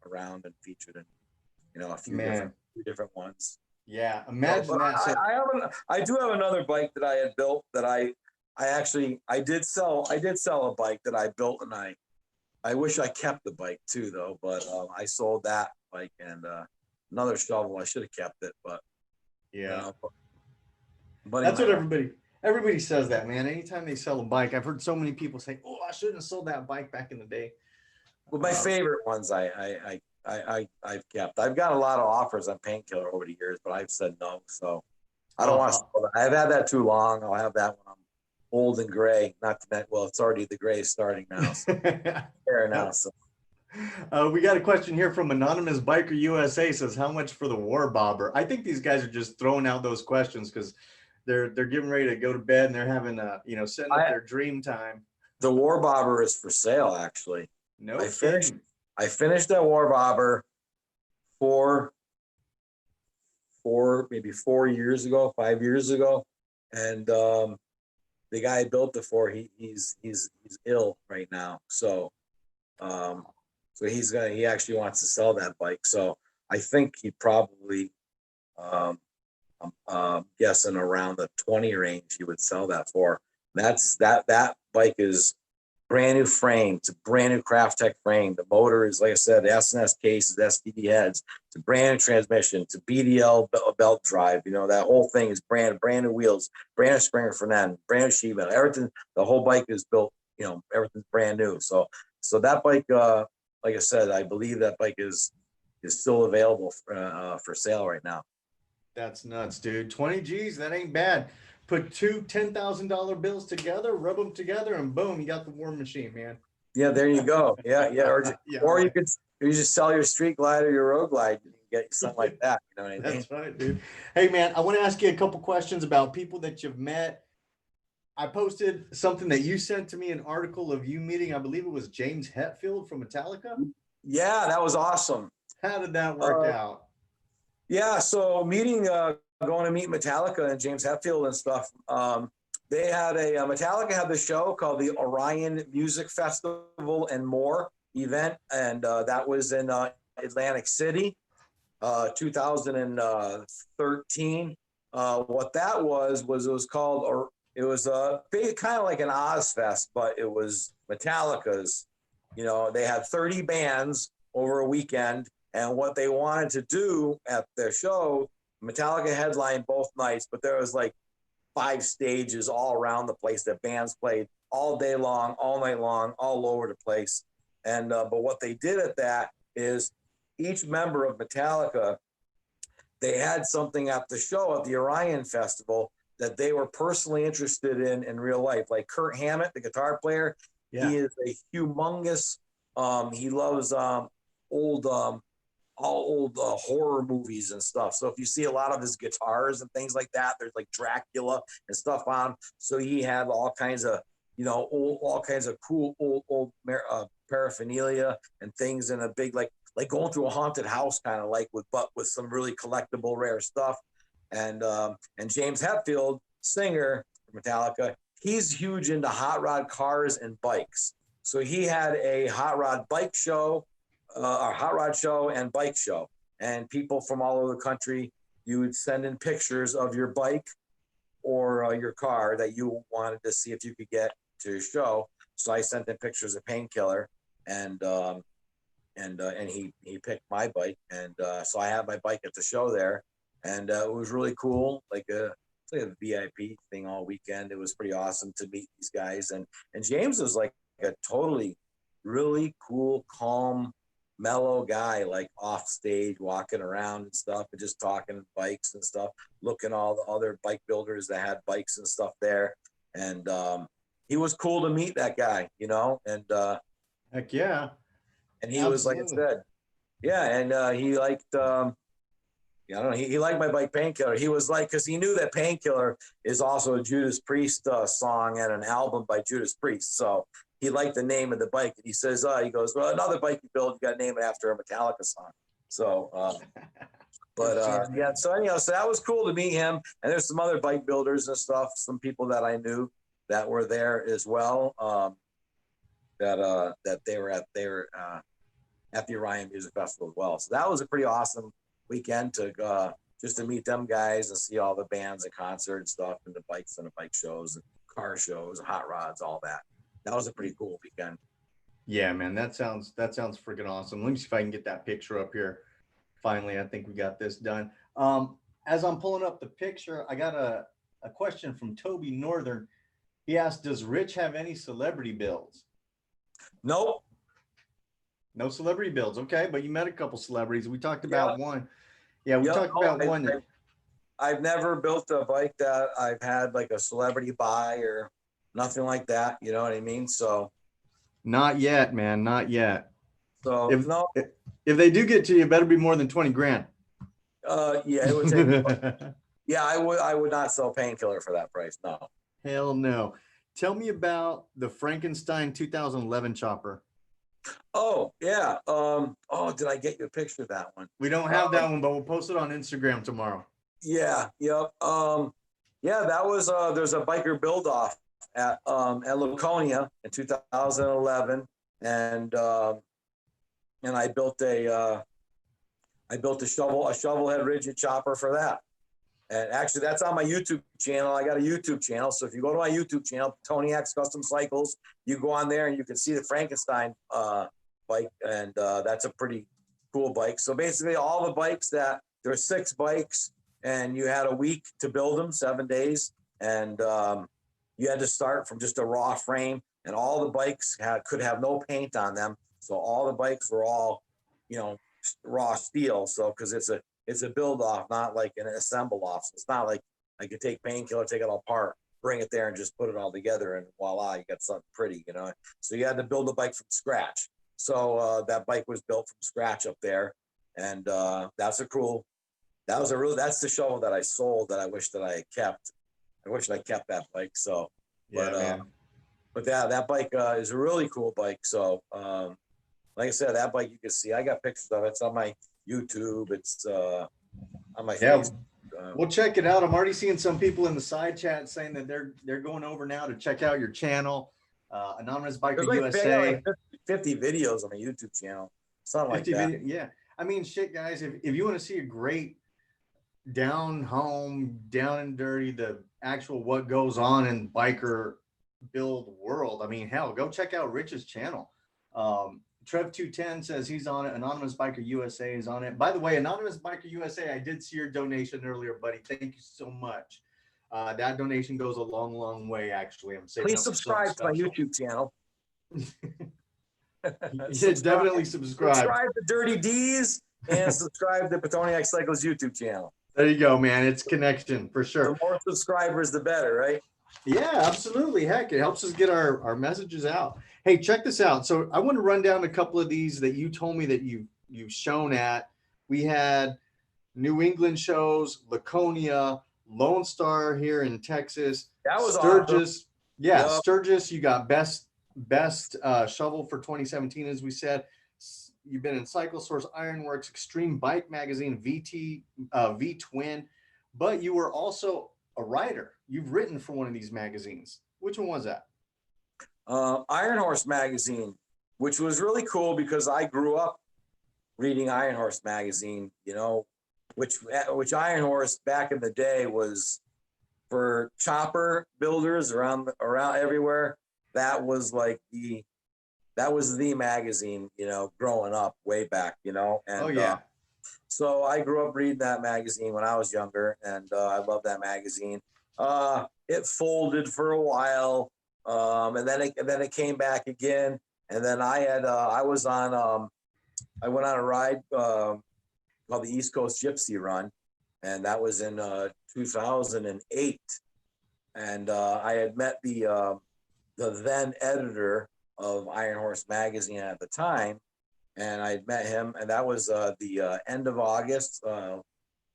around and featured in, a few different ones. Yeah, imagine that. I do have another bike that I had built that I did sell a bike that I built, and I wish I kept the bike too, though. But I sold that bike, and another shovel. I should have kept it, but yeah. But that's what everybody says that, man. Anytime they sell a bike, I've heard so many people say, "Oh, I shouldn't have sold that bike back in the day." Well, my favorite ones I've kept. I've got a lot of offers on Painkiller over the years, but I've said no. So I don't want to sell that. I've had that too long. I'll have that when I'm old and gray. Not that, well, it's already, the gray is starting now. So fair now. So. We got a question here from Anonymous Biker USA. Says, how much for the war bobber? I think these guys are just throwing out those questions because they're getting ready to go to bed and they're having setting up their dream time. The war bobber is for sale, actually. No, I finished that war bobber maybe 4 years ago, 5 years ago, and the guy I built it for, he's ill right now, so he actually wants to sell that bike. So I think he probably, I'm guessing around the 20 range he would sell that for. That bike is brand new frame. It's a brand new Craft Tech frame. The motor is, like I said, the SNS cases, STD heads. It's a brand new transmission. It's a BDL belt drive. That whole thing is brand new wheels, brand new Springer front end, brand new sheet metal. Everything, the whole bike is built, everything's brand new. So that bike, like I said, I believe that bike is still available for sale right now. That's nuts, dude. 20 G's, that ain't bad. Put two $10,000 bills together, rub them together, and boom, you got the war machine, man. Yeah, there you go. Yeah. Or you just sell your Street Glide or your Road Glide. You can get something like that. You know what I mean? That's right, dude. Hey, man, I want to ask you a couple questions about people that you've met. I posted something that you sent to me, an article of you meeting, I believe it was James Hetfield from Metallica. Yeah, that was awesome. How did that work out? Yeah, so going to meet Metallica and James Hetfield and stuff. They had Metallica had the show called the Orion Music Festival and More event, and that was in Atlantic City, 2013. What that was it was called, it was kind of like an Ozfest, but it was Metallica's. They had 30 bands over a weekend, and what they wanted to do at their show, Metallica headlined both nights, but there was like 5 stages all around the place that bands played all day long, all night long, all over the place. And but what they did at that is each member of Metallica, they had something at the show at the Orion Festival that they were personally interested in real life. Like Kurt Hammett, the guitar player, He is a humongous. He loves old horror movies and stuff. So if you see a lot of his guitars and things like that, there's like Dracula and stuff on. So he had all kinds of, all kinds of cool old paraphernalia and things in a big, like going through a haunted house, kind of like with some really collectible rare stuff. And James Hetfield, singer for Metallica, he's huge into hot rod cars and bikes. So he had a hot rod bike show, a hot rod show and bike show, and people from all over the country, you would send in pictures of your bike or your car that you wanted to see if you could get to your show. So I sent in pictures of Painkiller, and he picked my bike, and so I had my bike at the show there, and it was really cool, like a VIP thing all weekend. It was pretty awesome to meet these guys, and James was like a totally really cool, calm, mellow guy, like off stage, walking around and stuff, and just talking bikes and stuff, looking all the other bike builders that had bikes and stuff there. And he was cool to meet, that guy, you know, and Heck yeah. and he was, like I Absolutely. said, yeah, and he liked, I don't know, he liked my bike Painkiller. He was like, because he knew that Painkiller is also a Judas Priest song and an album by Judas Priest. So he liked the name of the bike. And he says, he goes, well, another bike you build, you got to name it after a Metallica song. So, yeah, so anyhow, so that was cool to meet him. And there's some other bike builders and stuff, some people that I knew that were there as well, that they were at the Orion Music Festival as well. So that was a pretty awesome weekend to just to meet them guys and see all the bands and concerts stuff and the bikes and the bike shows and car shows, hot rods, all that. That was a pretty cool weekend. Yeah, man, that sounds freaking awesome. Let me see if I can get that picture up here. Finally, I think we got this done. As I'm pulling up the picture, I got a question from Toby Northern. He asked, does Rich have any celebrity builds? Nope. No celebrity builds. Okay, but you met a couple celebrities. We talked about one. Yeah, we talked about one. I've never built a bike that I've had like a celebrity buy or nothing like that. You know what I mean? So not yet, man. Not yet. So if they do get to you, it better be more than 20 grand. Yeah, it would take. Yeah, I would not sell Painkiller for that price. No. Hell no. Tell me about the Frankenstein 2011 chopper. Oh yeah. Did I get you a picture of that one? We don't have that one, but we'll post it on Instagram tomorrow. Yeah. Yep. Yeah, that was there's a biker build off at Laconia in 2011, and I built a shovelhead rigid chopper for that. And actually, that's on my YouTube channel. I got a YouTube channel. So if you go to my YouTube channel, Pitoniak's Custom Cycles, you go on there and you can see the Frankenstein bike. And that's a pretty cool bike. So basically all the bikes there are 6 bikes and you had a week to build them, 7 days. And you had to start from just a raw frame, and all the bikes could have no paint on them. So all the bikes were all, raw steel. So, cause it's a build off, not like an assemble off. So it's not like I could take Painkiller, take it all apart, bring it there and just put it all together and voila, you got something pretty, So you had to build a bike from scratch. So that bike was built from scratch up there. And that's the shovel that I sold that I wish that I had kept. I wish I kept that bike. So, yeah, but that bike is a really cool bike. So, like I said, that bike you can see, I got pictures of it. It's on my YouTube. It's on my Facebook. We'll check it out. I'm already seeing some people in the side chat saying that they're going over now to check out your channel, Anonymous Biker USA. 50 videos on my YouTube channel, something like that. Yeah, I mean, shit, guys. If you want to see a great down home, down and dirty, the actual what goes on in biker build world, I mean, hell, go check out Rich's channel. Trev210 says he's on it. Anonymous Biker USA is on it. By the way, Anonymous Biker USA, I did see your donation earlier, buddy. Thank you so much. That donation goes a long, long way, actually. I'm saying, please subscribe to my YouTube channel. Definitely subscribe. Subscribe to Dirty D's and subscribe to Pitoniak Cycles YouTube channel. There you go, man. It's connection for sure. The more subscribers, the better, right? Yeah, absolutely. Heck, it helps us get our messages out. Hey, check this out. So I want to run down a couple of these that you told me that you've shown at. We had New England shows, Laconia, Lone Star here in Texas. That was Sturgis. Awesome. Yeah, yep. Sturgis. You got best shovel for 2017, as we said. You've been in Cycle Source, Ironworks, Extreme Bike Magazine, VTwin, but you were also a writer. You've written for one of these magazines. Which one was that? Iron Horse magazine, which was really cool because I grew up reading Iron Horse magazine, which Iron Horse back in the day was for chopper builders around everywhere. That was the magazine, growing up way back, and so I grew up reading that magazine when I was younger, and I love that magazine. It folded for a while. And then it came back again. And then I went on a ride called the East Coast Gypsy Run, and that was in 2008. and I had met the then editor of Iron Horse magazine at the time, and I had met him, and that was the end of August,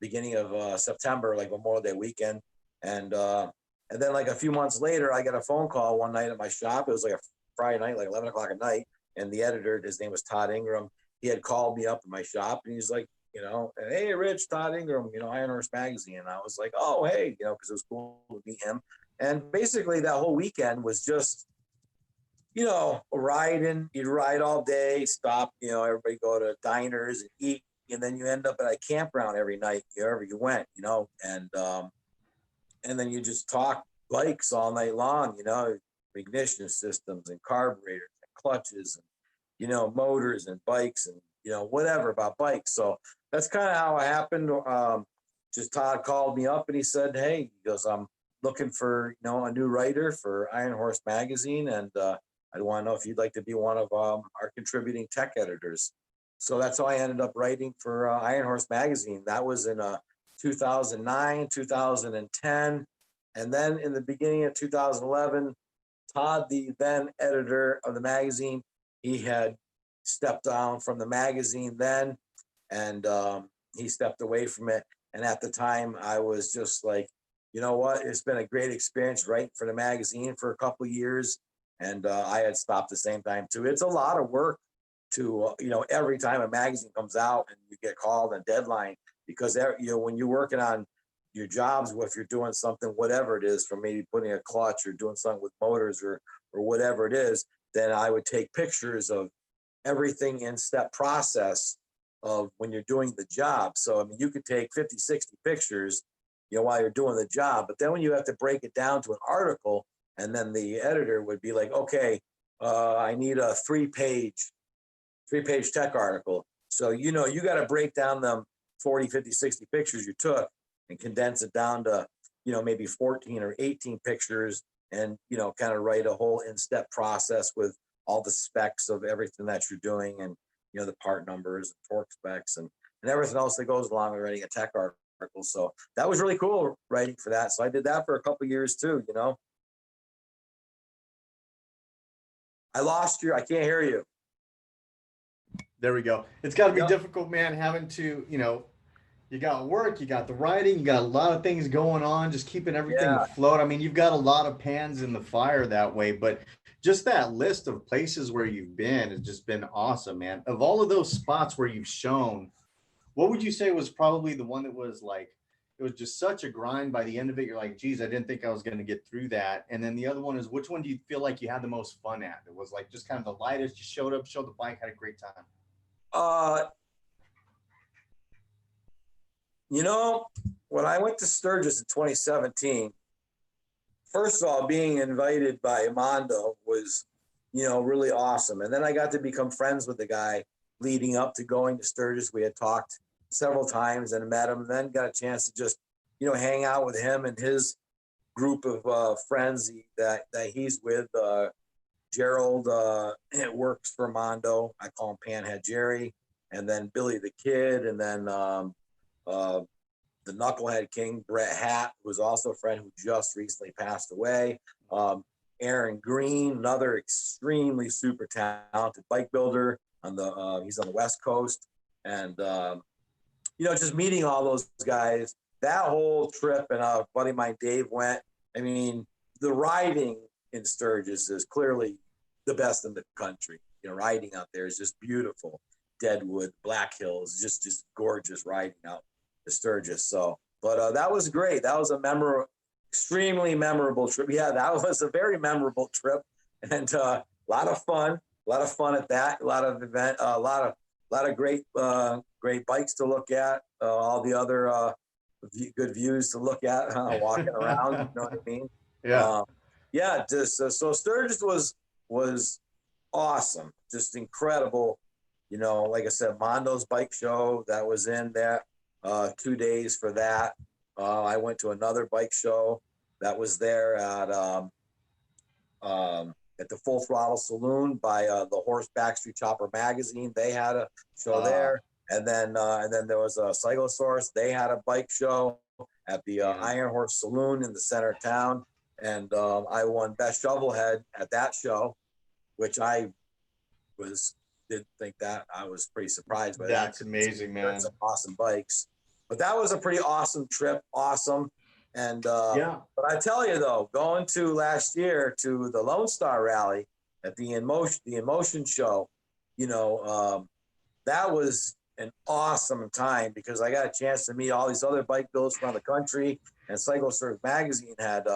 beginning of September, like Memorial Day weekend, and then like a few months later, I got a phone call one night at my shop. It was like a Friday night, like 11 o'clock at night, and the editor, his name was Todd Ingram. He had called me up at my shop, and he's like, you know, hey, Rich, Todd Ingram, you know, Iron Horse magazine. And I was like, oh, hey, you know, because it was cool to meet him. And basically, that whole weekend was just, you know, riding. You'd ride all day, stop, you know, everybody go to diners and eat, and then you end up at a campground every night, wherever you went, you know, and then you just talk bikes all night long, you know, ignition systems and carburetors and clutches and, you know, motors and bikes and, you know, whatever about bikes. So that's kind of how it happened. Just Todd called me up and he said, hey, he goes, I'm looking for, you know, a new writer for Iron Horse magazine. And I want to know if you'd like to be one of our contributing tech editors. So that's how I ended up writing for Iron Horse magazine. That was in 2009, 2010. And then in the beginning of 2011, Todd, the then editor of the magazine, he had stepped down from the magazine then, and he stepped away from it. And at the time, I was just like, you know what? It's been a great experience writing for the magazine for a couple of years. And I had stopped the same time too. It's a lot of work to, you know, every time a magazine comes out and you get called a deadline, because, you know, when you're working on your jobs, if you're doing something, whatever it is, from maybe putting a clutch or doing something with motors or whatever it is, then I would take pictures of everything in step process of when you're doing the job. So, I mean, you could take 50, 60 pictures, you know, while you're doing the job, but then when you have to break it down to an article, and then the editor would be like, okay, I need a three-page tech article. So, you know, you got to break down them 40, 50, 60 pictures you took and condense it down to, you know, maybe 14 or 18 pictures and, you know, kind of write a whole in-step process with all the specs of everything that you're doing and, you know, the part numbers and torque specs and everything else that goes along with writing a tech article. So that was really cool writing for that. So I did that for a couple of years too, you know. I lost you. I can't hear you. There we go. It's got to be difficult, man, having to, you know, you got work, you got the writing, you got a lot of things going on, just keeping everything afloat. I mean, you've got a lot of pans in the fire that way, but just that list of places where you've been has just been awesome, man. Of all of those spots where you've shown, what would you say was probably the one that was like, it was just such a grind by the end of it? You're like, geez, I didn't think I was going to get through that. And then the other one is, which one do you feel like you had the most fun at? It was like just kind of the lightest, you showed up, showed the bike, had a great time. You know, when I went to Sturgis in 2017, first of all, being invited by Mondo was, you know, really awesome. And then I got to become friends with the guy leading up to going to Sturgis. We had talked several times and met him, and then got a chance to just, you know, hang out with him and his group of friends that he's with. Gerald works for Mondo. I call him Panhead Jerry. And then Billy the Kid. And then the Knucklehead King, Brett Hatt, who was also a friend who just recently passed away. Aaron Green, another extremely super talented bike builder on the he's on the West Coast. And you know, just meeting all those guys, that whole trip, and a buddy of mine, Dave, went. I mean, the riding in Sturgis is clearly the best in the country. You know, riding out there is just beautiful. Deadwood, Black Hills, just gorgeous riding out to Sturgis. So, but that was great. That was a extremely memorable trip. Yeah, that was a very memorable trip, and a lot of fun. A lot of fun at that. A lot of a lot of great bikes to look at. All the other good views to look at walking around. You know what I mean? Yeah. Yeah. Just so Sturgis was awesome. Just incredible. You know, like I said, Mondo's bike show, that was in there 2 days for that. I went to another bike show that was there at the Full Throttle Saloon by the Horseback Street Chopper magazine. They had a show there. And then there was a Cyclosaurus. They had a bike show at the Iron Horse Saloon in the center of town. and I won Best Shovelhead at that show, which I didn't think that. I was pretty surprised by that. That's amazing, man. Some awesome bikes, but that was a pretty awesome trip. Awesome. And Yeah. but I tell you though, going to last year to the Lonestar Rally at the Emotion show, that was an awesome time because I got a chance to meet all these other bike builders from the country, and Cycle Surf Magazine had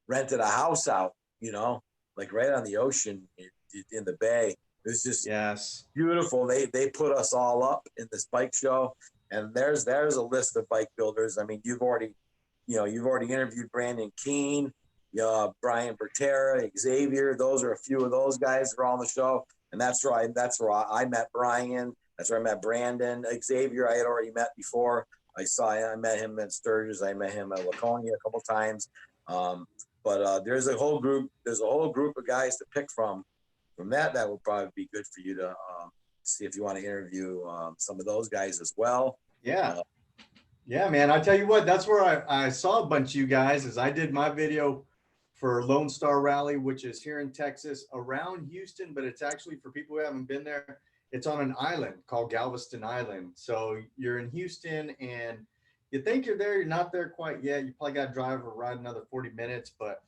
rented a house out, like right on the ocean in the bay. It was just beautiful. They put us all up in this bike show, and there's a list of bike builders. I mean, you've already interviewed Brandon Keene, Brian Bertera, Xavier. Those are a few of those guys that are on the show, and that's where I met Brian. That's where I met Brandon. Xavier I had already met before. I met him at Sturgis. I met him at Laconia a couple times. But there's a whole group of guys to pick from that would probably be good for you to see if you want to interview some of those guys as well. Yeah. Yeah, man. I tell you what, that's where I saw a bunch of you guys as I did my video for Lonestar Rally, which is here in Texas around Houston, but it's actually for people who haven't been there. It's on an island called Galveston Island. So you're in Houston and you think you're there. You're not there quite yet. You probably got to drive or ride another 40 minutes, but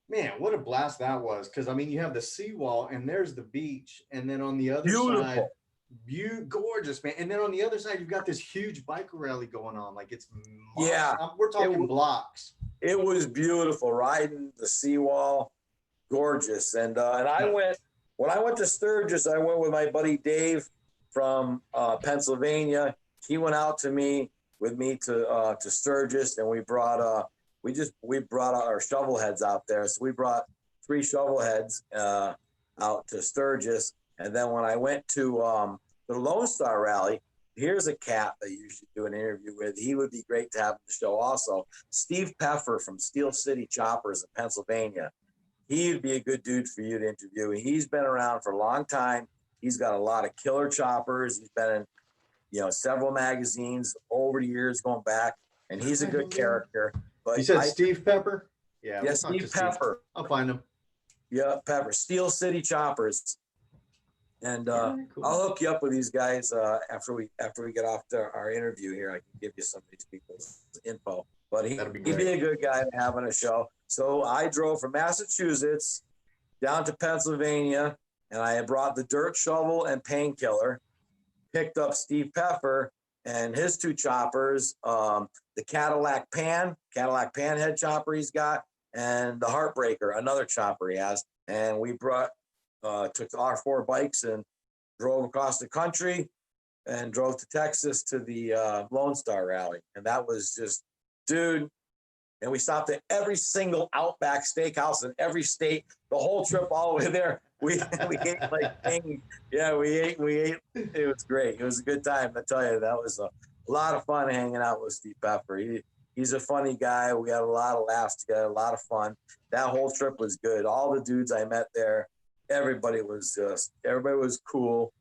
man, what a blast that was. Cause I mean, you have the seawall and there's the beach. And then on the other side, gorgeous, man. And then on the other side, you've got this huge bike rally going on. Like it's, we're talking blocks. It was beautiful riding the seawall. Gorgeous. And when I went to Sturgis, I went with my buddy Dave from Pennsylvania. He went out with me to Sturgis, and we brought our shovelheads out there. So we brought 3 shovelheads out to Sturgis. And then when I went to the Lonestar Rally, here's a cat that you should do an interview with. He would be great to have on the show also. Steve Peffer from Steel City Choppers in Pennsylvania. He'd be a good dude for you to interview. He's been around for a long time. He's got a lot of killer choppers. He's been in, several magazines over the years going back, and he's a good character. But you said Steve Pepper? Yeah, we'll Steve Pepper. I'll find him. Yeah, Pepper. Steel City Choppers. And cool. I'll hook you up with these guys after we get off our interview here. I can give you some of these people's info. But he'd be a good guy to have on a show. So I drove from Massachusetts down to Pennsylvania, and I had brought the dirt shovel and Painkiller, picked up Steve Peffer and his 2 choppers, the Cadillac Panhead chopper he's got, and the Heartbreaker, another chopper he has. And we took our 4 bikes and drove across the country and drove to Texas to the Lonestar Rally. And that was just, dude. And we stopped at every single Outback Steakhouse in every state, the whole trip all the way there. We ate like things. Yeah, we ate. It was great. It was a good time. I tell you, that was a lot of fun hanging out with Steve Peffer. He's a funny guy. We had a lot of laughs together, a lot of fun. That whole trip was good. All the dudes I met there, everybody was cool.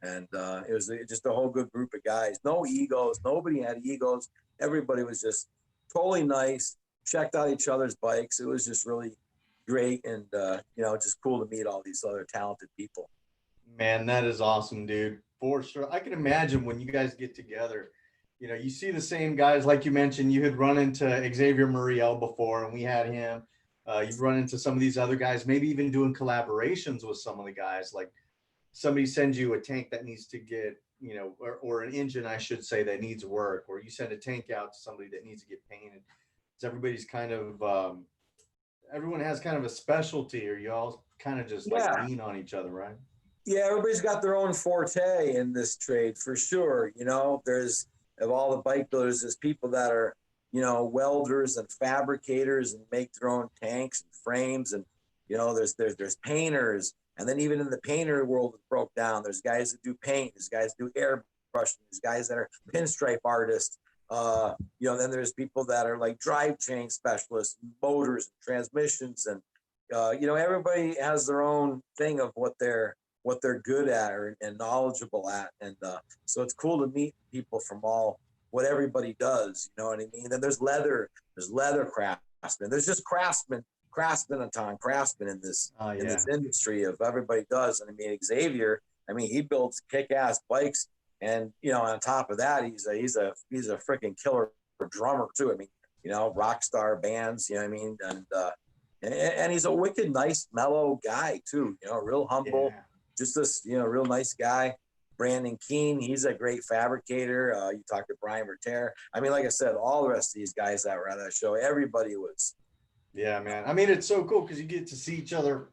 And it was just a whole good group of guys. No egos. Nobody had egos. Everybody was just totally nice, checked out each other's bikes. It was just really great, and just cool to meet all these other talented people. Man, that is awesome, dude. For sure. I can imagine when you guys get together, you see the same guys. Like you mentioned, you had run into Xavier Muriel before, and we had him. You've run into some of these other guys, maybe even doing collaborations with some of the guys. Like somebody sends you a tank that needs to get, or an engine, I should say, that needs work, or you send a tank out to somebody that needs to get painted. So everybody's kind of, everyone has kind of a specialty, or you all kind of just like lean on each other, right? Yeah, everybody's got their own forte in this trade for sure. There's, of all the bike builders, there's people that are, welders and fabricators and make their own tanks and frames, and there's painters. And then even in the painter world, it broke down. There's guys that do paint. There's guys that do airbrushing. There's guys that are pinstripe artists. Then there's people that are like drivetrain specialists, motors, and transmissions, and everybody has their own thing of what they're good at and knowledgeable at, and so it's cool to meet people from what everybody does. You know what I mean? Then there's leather craft. There's just craftsmen upon craftsmen in this in this industry of everybody does. And I mean, Xavier, I mean, he builds kick-ass bikes, and you know, on top of that, he's a freaking killer drummer too. I mean, you know, rock star bands, you know what I mean, and he's a wicked nice, mellow guy too. You know, real humble, just this, you know, real nice guy. Brandon Keene, he's a great fabricator. You talk to Brian Berter. I mean, like I said, all the rest of these guys that were at that show, everybody was. Yeah, man. I mean, it's so cool because you get to see each other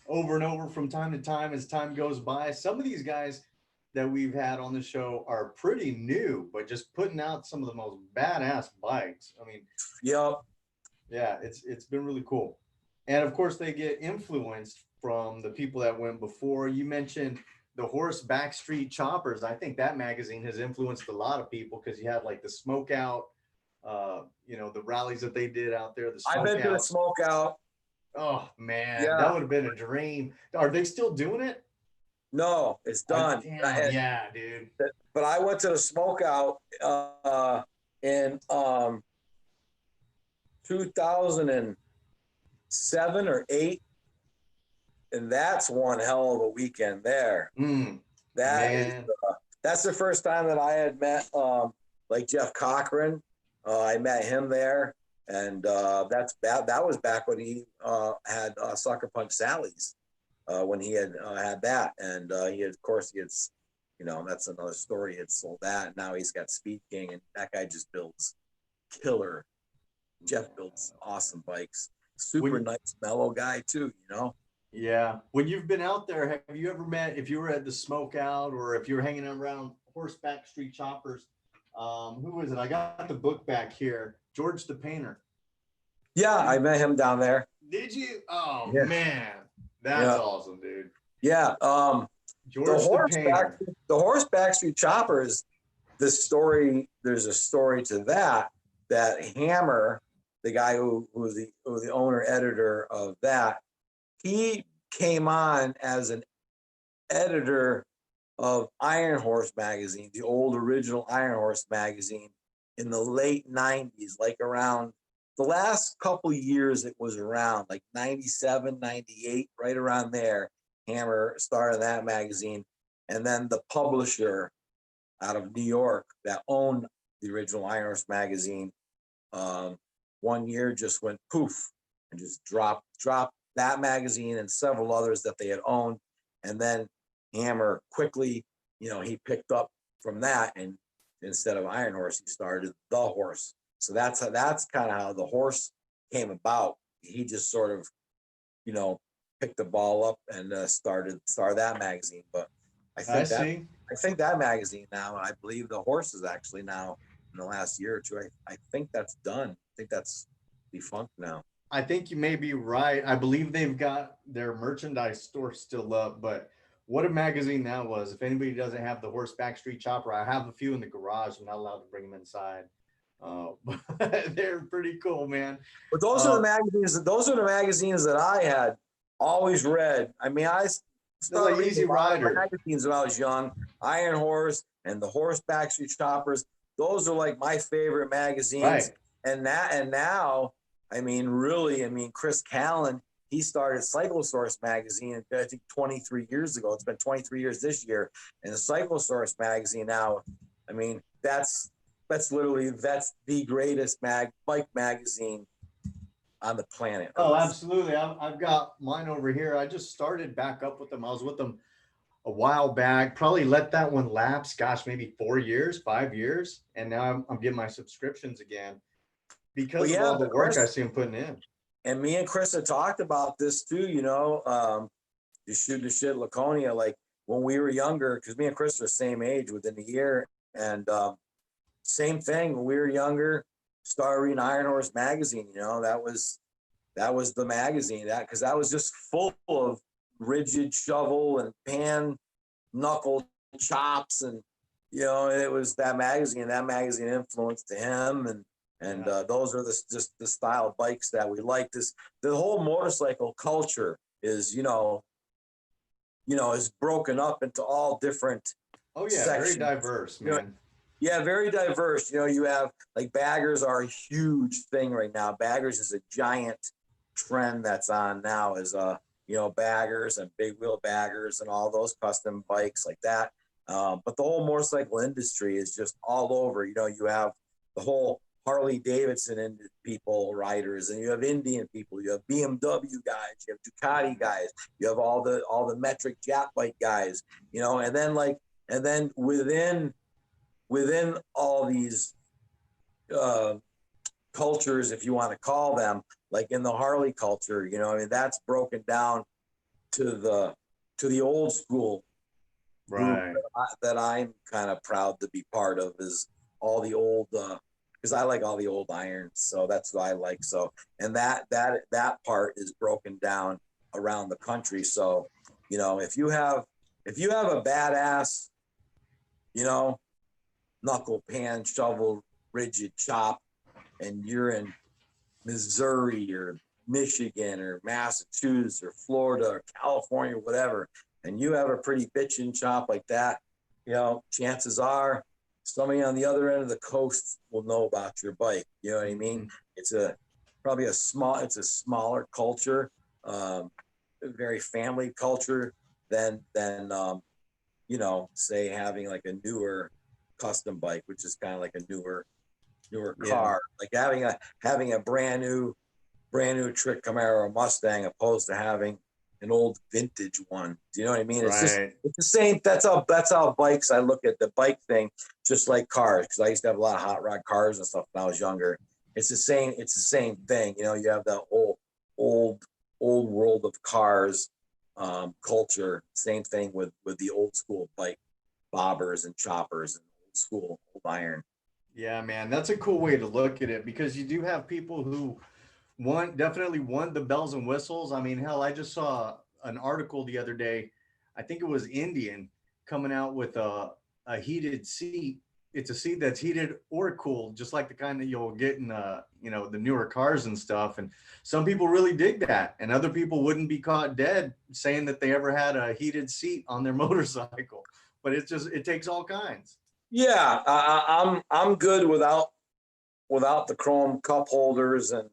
over and over from time to time as time goes by. Some of these guys that we've had on the show are pretty new, but just putting out some of the most badass bikes. I mean, yeah, it's been really cool. And of course, they get influenced from the people that went before. You mentioned the Horse Backstreet Choppers. I think that magazine has influenced a lot of people because you had like the Smoke Out, you know, the rallies that they did out there. I've been to the Smoke Out. Oh man, that would have been a dream. Are they still doing it? No, it's done. Damn, yeah, dude. But I went to the Smoke Out in 2007 or 8. And that's one hell of a weekend there. That's the first time that I had met like Jeff Cochran. I met him there, and that was back when he had Sucker Punch Sally's, when he had that, and he had, of course, you know, that's another story. He had sold that, and now he's got Speed King, and that guy just builds killer. Jeff builds awesome bikes. Super nice, mellow guy too, you know. Yeah. When you've been out there, have you ever met, if you were at the Smoke Out or if you were hanging around Horseback Street Choppers, who was it? I got the book back here. George the Painter. Yeah, I met him down there. Did you? Oh, man. That's awesome, dude. Yeah. George the Painter. The Horseback Street Choppers, there's a story to that Hammer, the guy who was the owner editor of that, he came on as an editor of Iron Horse magazine, the old original Iron Horse magazine, in the late 90s, like around the last couple years it was around, like 97, 98, right around there. Hammer started that magazine. And then the publisher out of New York that owned the original Iron Horse magazine, one year just went poof and just dropped that magazine and several others that they had owned. And then Hammer quickly, you know, he picked up from that, and instead of Iron Horse, he started The Horse. So that's kind of how The Horse came about. He just sort of, you know, picked the ball up and started that magazine. But I think that magazine now, I believe The Horse is actually now, in the last year or two, I think that's done. I think that's defunct now. I think you may be right. I believe they've got their merchandise store still up, but what a magazine that was. If anybody doesn't have the Horseback Street Chopper, I have a few in the garage. I'm not allowed to bring them inside. They're pretty cool, man. But those are the magazines. Those are the magazines that I had always read. I mean, I started like Easy Rider magazines when I was young. Iron Horse and the Horseback Street Choppers. Those are like my favorite magazines. Right. And now, I mean, really, I mean, Chris Callan, he started Cyclosource magazine, I think 23 years ago. It's been 23 years this year. And the Cyclosource magazine now, I mean, that's the greatest bike magazine on the planet. Oh, absolutely. I've got mine over here. I just started back up with them. I was with them a while back, probably let that one lapse, gosh, maybe 4 years, 5 years. And now I'm getting my subscriptions again because of all the work I see them putting in. And me and Chris had talked about this too, you know, the shoot the shit Laconia, like when we were younger, because me and Chris are the same age within a year. And same thing, when we were younger, started reading Iron Horse magazine, you know, that was the magazine, because that was just full of rigid shovel and pan knuckle chops, and you know, it was that magazine influenced him, and those are just the style of bikes that we like. The whole motorcycle culture is, you know, is broken up into all different sections. Very diverse, man. Yeah, very diverse. You know, you have like baggers are a huge thing right now. Baggers is a giant trend that's on now is baggers and big wheel baggers and all those custom bikes like that. But the whole motorcycle industry is just all over. You know, you have the whole Harley Davidson and people riders, and you have Indian people, you have BMW guys, you have Ducati guys, you have all the metric Jap bike guys, you know, and then within all these cultures, if you want to call them, like in the Harley culture, you know, I mean, that's broken down to the old school group Right. that I'm kind of proud to be part of, is all the old, because I like all the old irons, so that's what I like. So, and that part is broken down around the country. So, you know, if you have a badass, you know, knuckle pan shovel rigid chop, and you're in Missouri or Michigan or Massachusetts or Florida or California, whatever, and you have a pretty bitchin' chop like that, you know, chances are somebody on the other end of the coast will know about your bike. You know what I mean? Mm-hmm. It's a smaller culture, very family culture than you know, say having like a newer custom bike, which is kind of like a newer car, like having a brand new trick Camaro or Mustang opposed to having an old vintage one. Do you know what I mean? It's just, it's the same. That's how bikes, I look at the bike thing, just like cars. Cause I used to have a lot of hot rod cars and stuff when I was younger. It's the same thing. You know, you have that old world of cars, culture. Same thing with the old school bike bobbers and choppers and old school old iron. Yeah, man, that's a cool way to look at it, because you do have people who definitely want the bells and whistles. I mean, hell, I just saw an article the other day. I think it was Indian coming out with a heated seat. It's a seat that's heated or cooled, just like the kind that you'll get in the newer cars and stuff. And some people really dig that, and other people wouldn't be caught dead saying that they ever had a heated seat on their motorcycle. But it takes all kinds. Yeah, I'm good without the chrome cup holders, and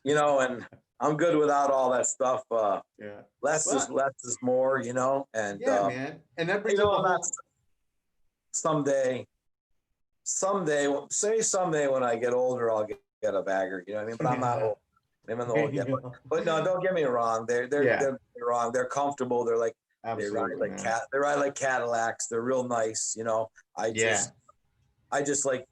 you know, and I'm good without all that stuff. Yeah, less is more, you know. And yeah, man, and that brings you up know, a whole. Someday when I get older, I'll get a bagger. You know what I mean? But I'm not old. I'm not old yet. But no, don't get me wrong. They're wrong. They're comfortable. They're like, Absolutely, they ride like Cadillacs. They're real nice. You know, I just like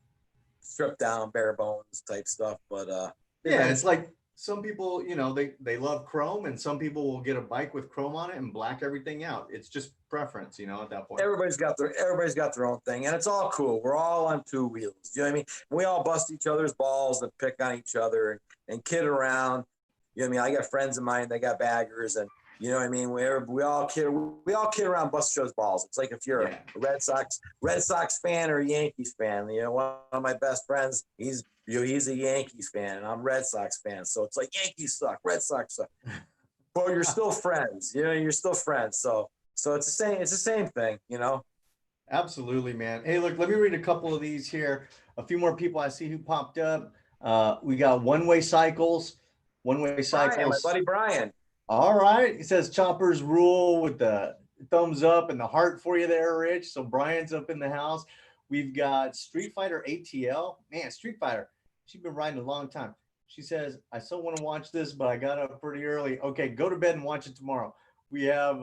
stripped down bare bones type stuff. But it's like some people, you know, they love chrome, and some people will get a bike with chrome on it and black everything out. It's just preference, you know, at that point. Everybody's got their own thing, and it's all cool. We're all on two wheels. You know what I mean? We all bust each other's balls and pick on each other and kid around. You know what I mean? I got friends of mine, they got baggers, and you know what I mean? We all kid around, bust each other's balls. It's like if you're a Red Sox fan or a Yankees fan. You know, one of my best friends, he's a Yankees fan, and I'm a Red Sox fan. So it's like Yankees suck, Red Sox suck. But you're still friends. You know, you're still friends. So it's the same thing, you know? Absolutely, man. Hey, look, let me read a couple of these here. A few more people I see who popped up. We got One-Way Cycles. One-Way Cycles. My buddy Brian. All right. He says choppers rule with the thumbs up and the heart for you there, Rich. So Brian's up in the house. We've got Street Fighter ATL. Man, Street Fighter. She's been riding a long time. She says, I still want to watch this, but I got up pretty early. Okay, go to bed and watch it tomorrow. We have,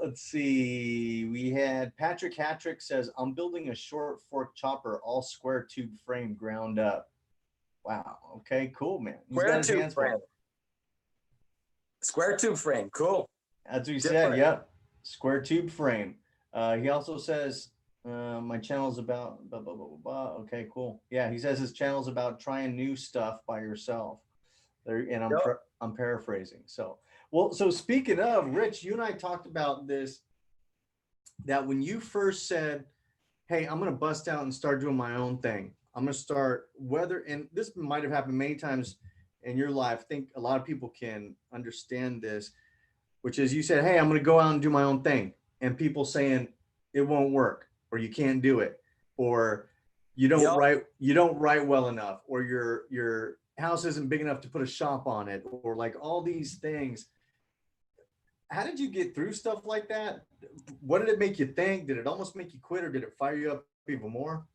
let's see, we had Patrick Hattrick says, I'm building a short fork chopper, all square tube frame ground up. Wow. Okay, cool, man. Square tube frame. Square tube frame. Cool. That's what he said. Yep. Square tube frame. He also says, my channel's about blah, blah, blah, blah, blah. Okay, cool. Yeah, he says his channel's about trying new stuff by yourself. There, and I'm paraphrasing. So speaking of, Rich, you and I talked about this, that when you first said, hey, I'm going to bust out and start doing my own thing. I'm going to start and this might have happened many times in your life. I think a lot of people can understand this, which is you said, hey, I'm going to go out and do my own thing. And people saying it won't work, or you can't do it, or Yep. you don't write well enough, or your house isn't big enough to put a shop on it, or like all these things. How did you get through stuff like that? What did it make you think? Did it almost make you quit, or did it fire you up even more?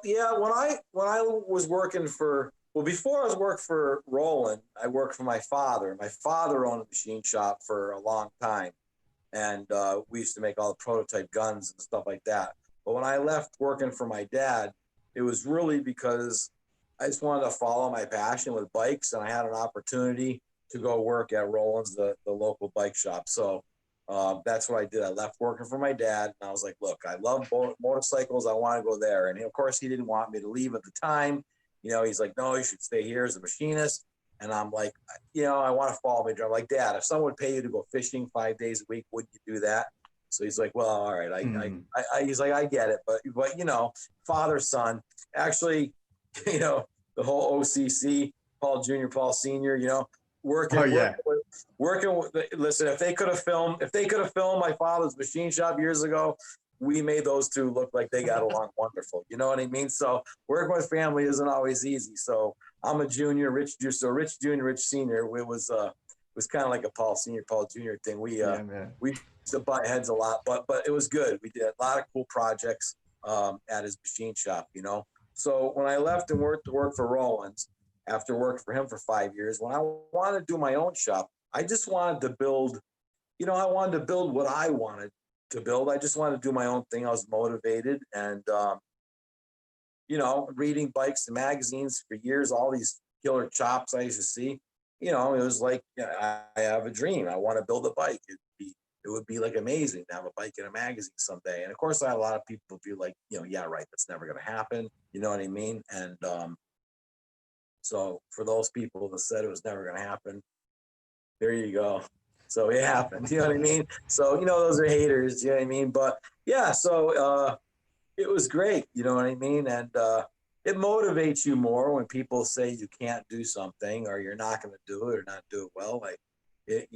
Yeah, when I was working for, well, before I was working for Roland, I worked for my father. My father owned a machine shop for a long time, and we used to make all the prototype guns and stuff like that. But when I left working for my dad, it was really because I just wanted to follow my passion with bikes, and I had an opportunity to go work at Roland's, the local bike shop. So that's what I did. I left working for my dad, and I was like, look, I love motorcycles. I want to go there. And of course, he didn't want me to leave at the time. He's like, no, you should stay here as a machinist. And I'm like, I want to follow my dream. I'm like, Dad, if someone would pay you to go fishing 5 days a week, would you do that? So he's like, well, all right. He's like, I get it. But father, son, actually, the whole OCC, Paul Jr., Paul Sr., working with, listen, if they could have filmed my father's machine shop years ago, we made those two look like they got along wonderful. You know what I mean? So working with family isn't always easy. So I'm a junior, Rich Junior, Rich Senior. It was kind of like a Paul Senior, Paul Junior thing. We used to butt heads a lot, but it was good. We did a lot of cool projects at his machine shop. So when I left and worked to work for Rollins, after working for him for 5 years, when I wanted to do my own shop, I just wanted to build, I wanted to build what I wanted to build. I just wanted to do my own thing. I was motivated, and, reading bikes and magazines for years, all these killer chops I used to see, it was like, I have a dream. I want to build a bike. It would be like amazing to have a bike in a magazine someday. And of course, I had a lot of people be like, yeah, right, that's never going to happen. You know what I mean? And, so for those people that said it was never going to happen, there you go. So it happened. You know what I mean? So, those are haters. You know what I mean? But yeah, so it was great. You know what I mean? And it motivates you more when people say you can't do something, or you're not going to do it, or not do it well. Like it,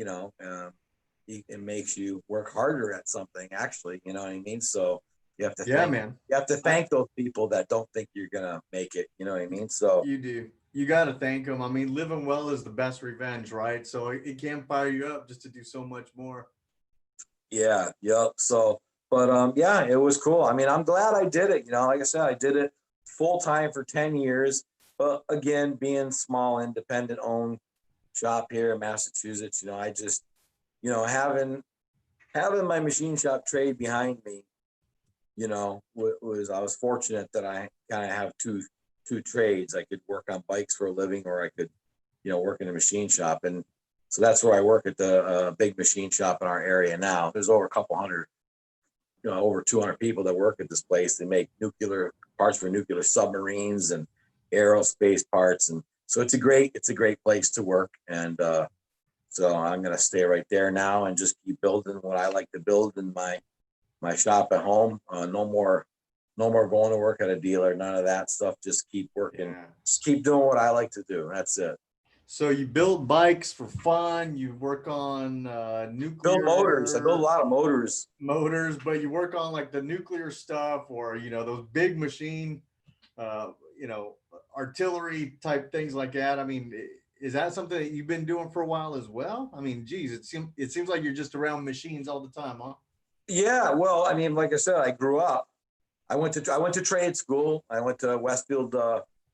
it makes you work harder at something, actually. You know what I mean? So you have to you have to thank those people that don't think you're going to make it. You know what I mean? So you do. You got to thank them. I mean, living well is the best revenge, right? So it can fire you up just to do so much more. Yeah. Yep. So, but yeah, it was cool. I mean, I'm glad I did it. Like I said, I did it full time for 10 years. But again, being small, independent owned shop here in Massachusetts, I just, having my machine shop trade behind me, I was fortunate that I kind of have two trades. I could work on bikes for a living, or I could, work in a machine shop. And so that's where I work, at the big machine shop in our area now. There's over a couple hundred, over 200 people that work at this place. They make nuclear parts for nuclear submarines and aerospace parts. And so it's a great place to work. And so I'm going to stay right there now and just keep building what I like to build in my shop at home. No more going to work at a dealer, none of that stuff. Just keep working. Yeah. Just keep doing what I like to do. That's it. So you build bikes for fun. You work on nuclear. Build motors. I build a lot of motors. But you work on like the nuclear stuff, or those big machine, artillery type things like that. I mean, is that something that you've been doing for a while as well? I mean, geez, it seems like you're just around machines all the time, huh? Yeah. Well, I mean, like I said, I grew up. I went to trade school. I went to Westfield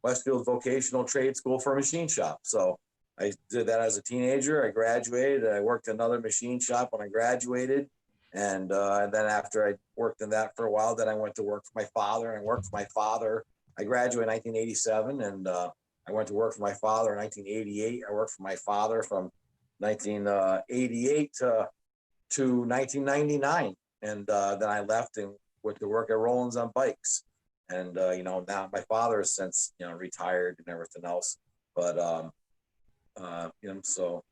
Vocational Trade School for a machine shop. So I did that as a teenager. I graduated. I worked in another machine shop when I graduated. And then after I worked in that for a while, then I went to work for my father. And I worked for my father. I graduated in 1987, and I went to work for my father in 1988. I worked for my father from 1988 to 1999. And then I left and went to work at Rollins on bikes. And, now my father has since, retired and everything else. But, so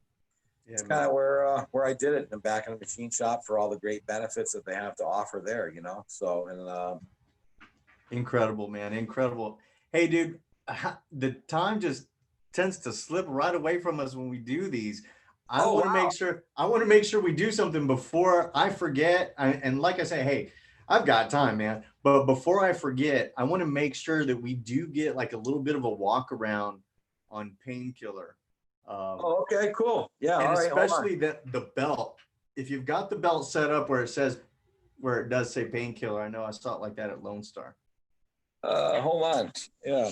it's kind of where I did it, and back in the machine shop for all the great benefits that they have to offer there, So, and incredible, man. Incredible. Hey, dude, the time just tends to slip right away from us when we do these. I want to make sure we do something before I forget. And like I say, hey, I've got time, man. But before I forget, I want to make sure that we do get like a little bit of a walk around on Painkiller. Oh, okay, cool. Yeah, And all right, hold on. especially that the belt. If you've got the belt set up where it does say Painkiller, I know I saw it like that at Lone Star. Hold on. Yeah.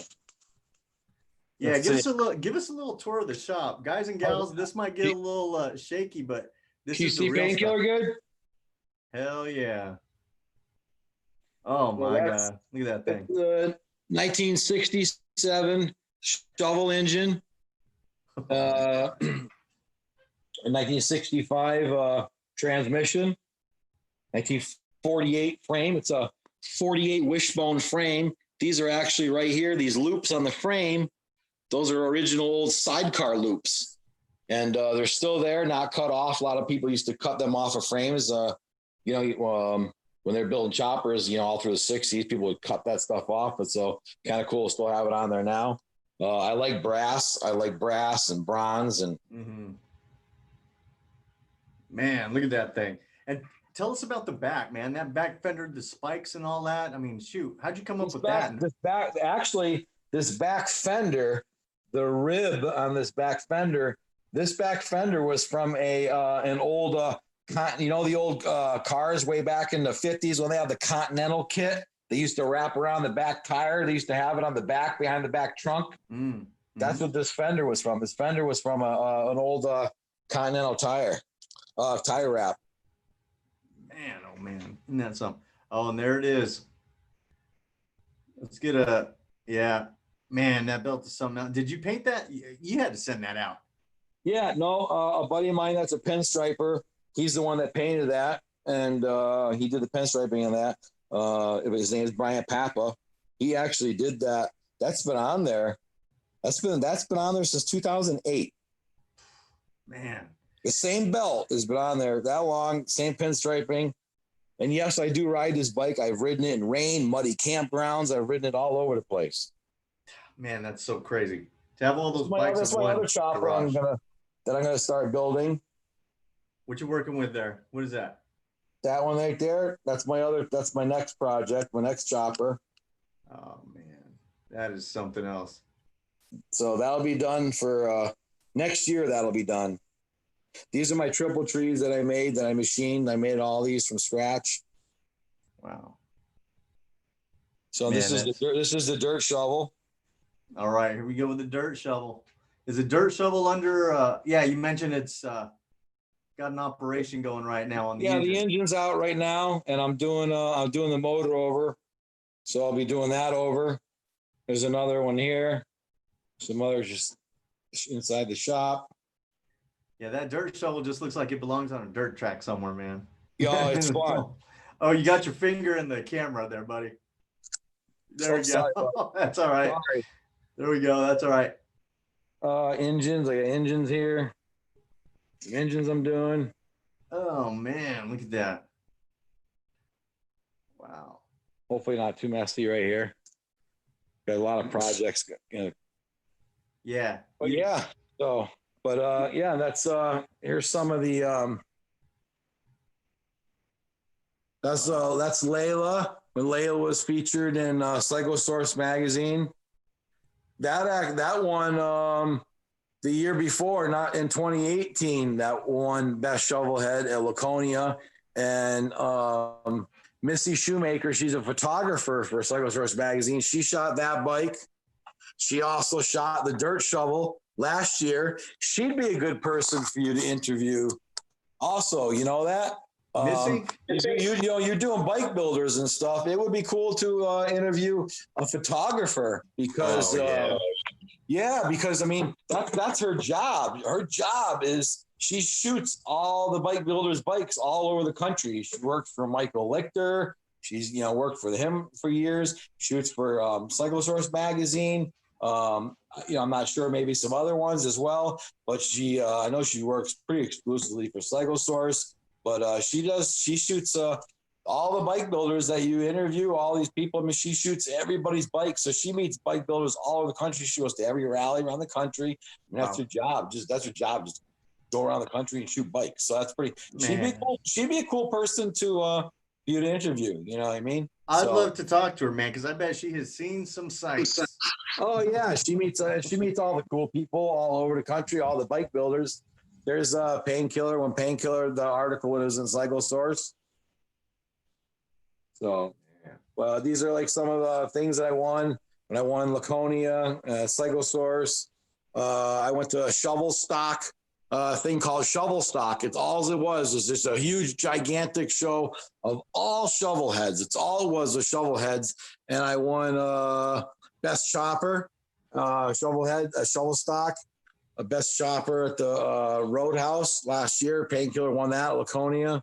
Yeah, Let's give us a little tour of the shop, guys and gals. This might get a little shaky, but this Can you is the see real Painkiller stuff. good? Hell yeah! Oh my god, look at that thing. 1967 shovel engine. 1965 transmission. 1948 frame. It's a 48 wishbone frame. These are actually right here. These loops on the frame. Those are original old sidecar loops, and they're still there, not cut off. A lot of people used to cut them off of frames. When they're building choppers, all through the 60s, people would cut that stuff off. But so kind of cool to still have it on there now. I like brass. I like brass and bronze and. Mm-hmm. Man, look at that thing. And tell us about the back, man. That back fender, the spikes and all that. I mean, shoot, how'd you come up with that? This back fender, the rib on this back fender was from an old, the old cars way back in the 50s when they had the Continental kit. They used to wrap around the back tire. They used to have it on the back behind the back trunk. Mm-hmm. That's what this fender was from. This fender was from an old Continental tire wrap. Man, oh man, isn't that something? Oh, and there it is. Let's get man, that belt is something else. Did you paint that? You had to send that out. Yeah, no, a buddy of mine that's a pinstriper. He's the one that painted that, and he did the pinstriping on that. His name is Brian Papa. He actually did that. That's been on there. That's been on there since 2008. Man, the same belt has been on there that long. Same pinstriping. And yes, I do ride this bike. I've ridden it in rain, muddy campgrounds. I've ridden it all over the place. Man, that's so crazy to have all those bikes. That's my other chopper I'm gonna start building. What you working with there? What is that? That one right there. That's my next project. My next chopper. Oh man, that is something else. So that'll be done for next year. That'll be done. These are my triple trees that I made, that I machined. I made all these from scratch. Wow. So this is the dirt shovel. All right, here we go with the dirt shovel. Is the dirt shovel under? You mentioned it's got an operation going right now on the engine. The engine's out right now, and I'm doing the motor over. So I'll be doing that over. There's another one here. Some others just inside the shop. Yeah, that dirt shovel just looks like it belongs on a dirt track somewhere, man. Yeah, it's fun. Oh, you got your finger in the camera there, buddy. There we go. Sorry, that's all right. Sorry. There we go. That's all right. Engines. I got engines here. The engines I'm doing. Oh man, look at that. Wow. Hopefully not too messy right here. Got a lot of projects. Yeah. But yeah. So, but that's here's some of the that's Layla. When Layla was featured in Psychosource magazine. That one the year before, not in 2018, that won Best Shovelhead at Laconia. And Missy Shoemaker, she's a photographer for Psychosource magazine. She shot that bike. She also shot the dirt shovel last year. She'd be a good person for you to interview. Also, you know that? Missy? You're doing bike builders and stuff. It would be cool to interview a photographer because, because I mean, that's her job. Her job is she shoots all the bike builders' bikes all over the country. She worked for Michael Lichter. She's, worked for him for years. Shoots for Psychosource magazine. I'm not sure, maybe some other ones as well, but I know she works pretty exclusively for Psychosource. But she shoots all the bike builders that you interview, all these people. I mean, she shoots everybody's bikes. So she meets bike builders all over the country. She goes to every rally around the country. And that's her job. That's her job. Just go around the country and shoot bikes. So that's pretty. She'd be cool. She'd be a cool person to you to interview. You know what I mean? I'd So- love to talk to her, man, because I bet she has seen some sights. Oh yeah, she meets all the cool people all over the country, all the bike builders. There's Painkiller. When Painkiller, the article was in Cycle Source. So, well, these are like some of the things that I won when I won Laconia, Cycle Source. I went to a shovel stock thing called Shovel Stock. It's all it was just a huge, gigantic show of all shovel heads. It's all it was shovel heads, and I won best chopper, shovel head, shovel stock, a best chopper at the Roadhouse last year. Painkiller won that. Laconia,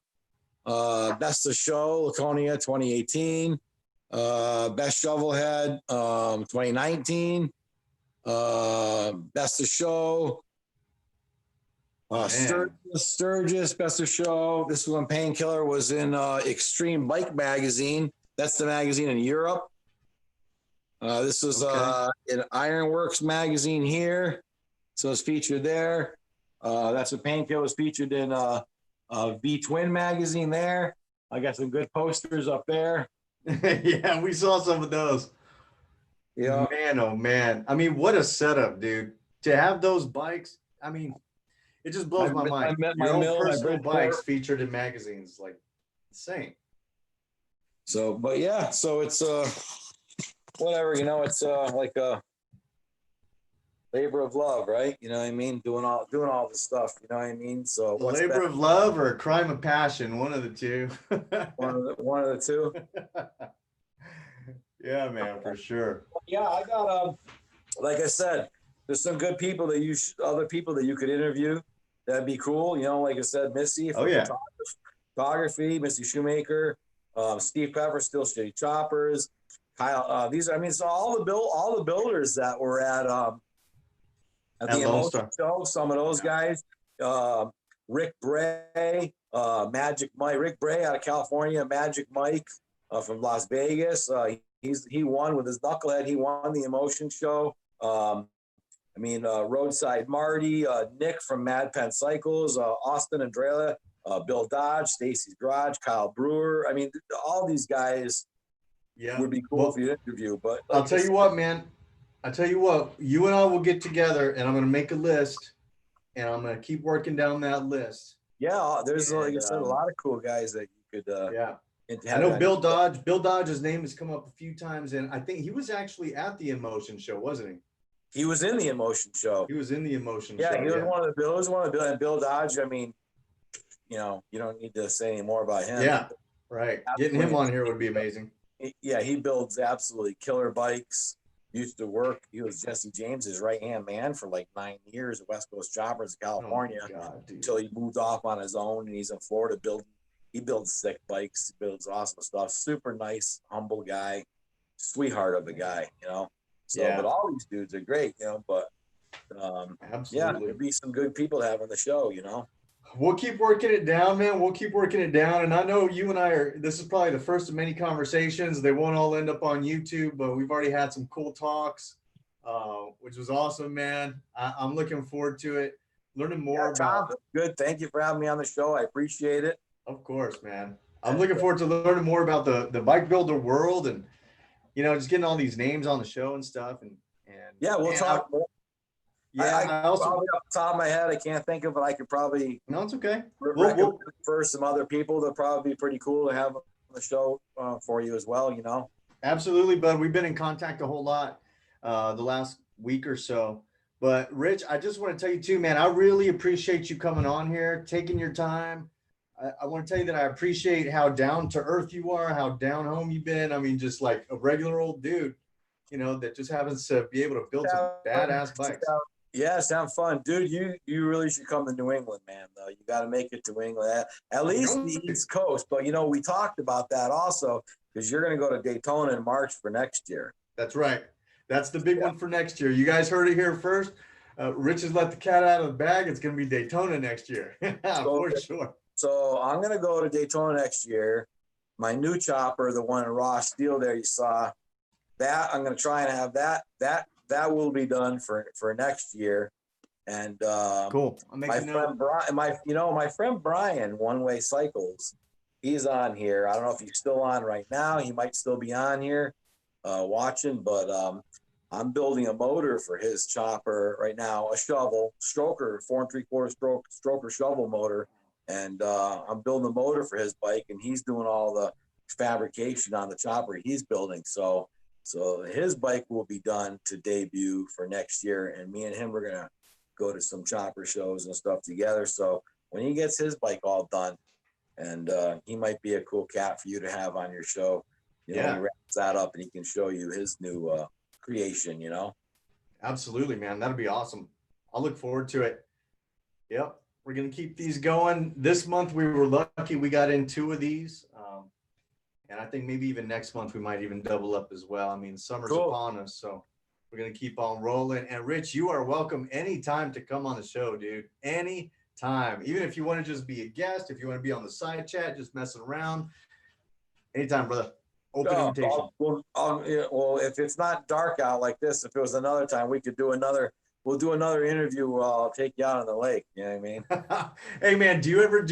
best of show, Laconia 2018. Best shovel head 2019. Best of show. Sturgis, best of show. This is when Painkiller was in Extreme Bike Magazine. That's the magazine in Europe. This was in Ironworks magazine here. So it's featured there. That's what Painkiller was featured in VTwin magazine there. I got some good posters up there. Yeah, we saw some of those. Yeah. Man, oh man. I mean, what a setup, dude. To have those bikes, I mean, it just blows my mind. I met my Your own mill, my personal Bridgeport. bikes featured in magazines, like insane. So, but yeah, so it's whatever, you know, it's like a labor of love, right? You know what I mean? Doing all this stuff, you know what I mean? So A labor of love or a crime of passion, one of the two. one of the two. Yeah, man, for sure. Yeah, I got like I said, there's some good people that other people that you could interview. That'd be cool. You know, like I said, Missy from photography, Missy Shoemaker, Steve Pepper, Still Shitty Choppers, Kyle. So all the builders that were at the Emotion Show, some of those guys, Rick Bray, Magic Mike, Rick Bray out of California, Magic Mike from Las Vegas. He won with his knucklehead. He won the Emotion Show. Roadside Marty, Nick from Mad Pen Cycles, Austin Andrea, Bill Dodge, Stacy's Garage, Kyle Brewer. I mean, all these guys would be cool if you interview. But like I'll tell you what, man. I tell you what, you and I will get together, and I'm going to make a list, and I'm going to keep working down that list. Yeah, there's like I said, a lot of cool guys that you could. I know Bill Dodge. Bill Dodge's name has come up a few times, and I think he was actually at the Emotion Show, wasn't he? He was in the Emotion Show. He was in the Emotion Show. Show. He was one of the Bills. And Bill Dodge. I mean, you know, you don't need to say any more about him. Yeah, right. Getting him on here would be amazing. Yeah, he builds absolutely killer bikes. Used to work. He was Jesse James's right-hand man for like 9 years at West Coast Choppers in California until he moved off on his own, and he's in Florida building. He builds sick bikes. He builds awesome stuff. Super nice, humble guy, sweetheart of a guy, you know. So, but all these dudes are great, you know. But there'd be some good people to have on the show, you know. We'll keep working it down, man. We'll keep working it down. And I know you and I this is probably the first of many conversations. They won't all end up on YouTube, but we've already had some cool talks, which was awesome, man. I'm looking forward to it. Learning more about Tom, good. Thank you for having me on the show. I appreciate it. Of course, man. I'm looking forward to learning more about the bike builder world and, you know, just getting all these names on the show and stuff. And we'll talk more. I also, probably off the top of my head, I can't think of it. I could probably. No, it's okay. We'll for some other people that probably be pretty cool to have on the show for you as well. You know. Absolutely, bud. We've been in contact a whole lot the last week or so. But Rich, I just want to tell you too, man. I really appreciate you coming on here, taking your time. I want to tell you that I appreciate how down to earth you are, how down home you've been. I mean, just like a regular old dude, you know, that just happens to be able to build some badass bikes. Yeah, sound fun, dude. You really should come to New England, man. Though you got to make it to New England, at least the East Coast. But you know, we talked about that also because you're going to go to Daytona in March for next year. That's right. That's the big one for next year. You guys heard it here first. Rich has let the cat out of the bag. It's going to be Daytona next year, for sure. So I'm going to go to Daytona next year. My new chopper, the one in raw steel there you saw, that I'm going to try and have that will be done for next year. And cool. my friend Brian, One Way Cycles, he's on here. I don't know if he's still on right now. He might still be on here watching, but I'm building a motor for his chopper right now, a stroker, 4 3/4 stroker shovel motor. And I'm building a motor for his bike, and he's doing all the fabrication on the chopper he's building. So his bike will be done to debut for next year. And me and him, we're going to go to some chopper shows and stuff together. So when he gets his bike all done, and he might be a cool cat for you to have on your show. You know, Yeah. he wraps that up and he can show you his new creation, you know? Absolutely, man. That'd be awesome. I'll look forward to it. Yep. We're going to keep these going. This month, we were lucky we got in 2 of these. And I think maybe even next month, we might even double up as well. I mean, summer's upon us, so we're going to keep on rolling. And Rich, you are welcome anytime to come on the show, dude. Anytime. Even if you want to just be a guest, if you want to be on the side chat, just messing around. Anytime, brother. Open invitation. Well, if it's not dark out like this, if it was another time, we'll do another interview. I'll take you out on the lake. You know what I mean? Hey man, do you ever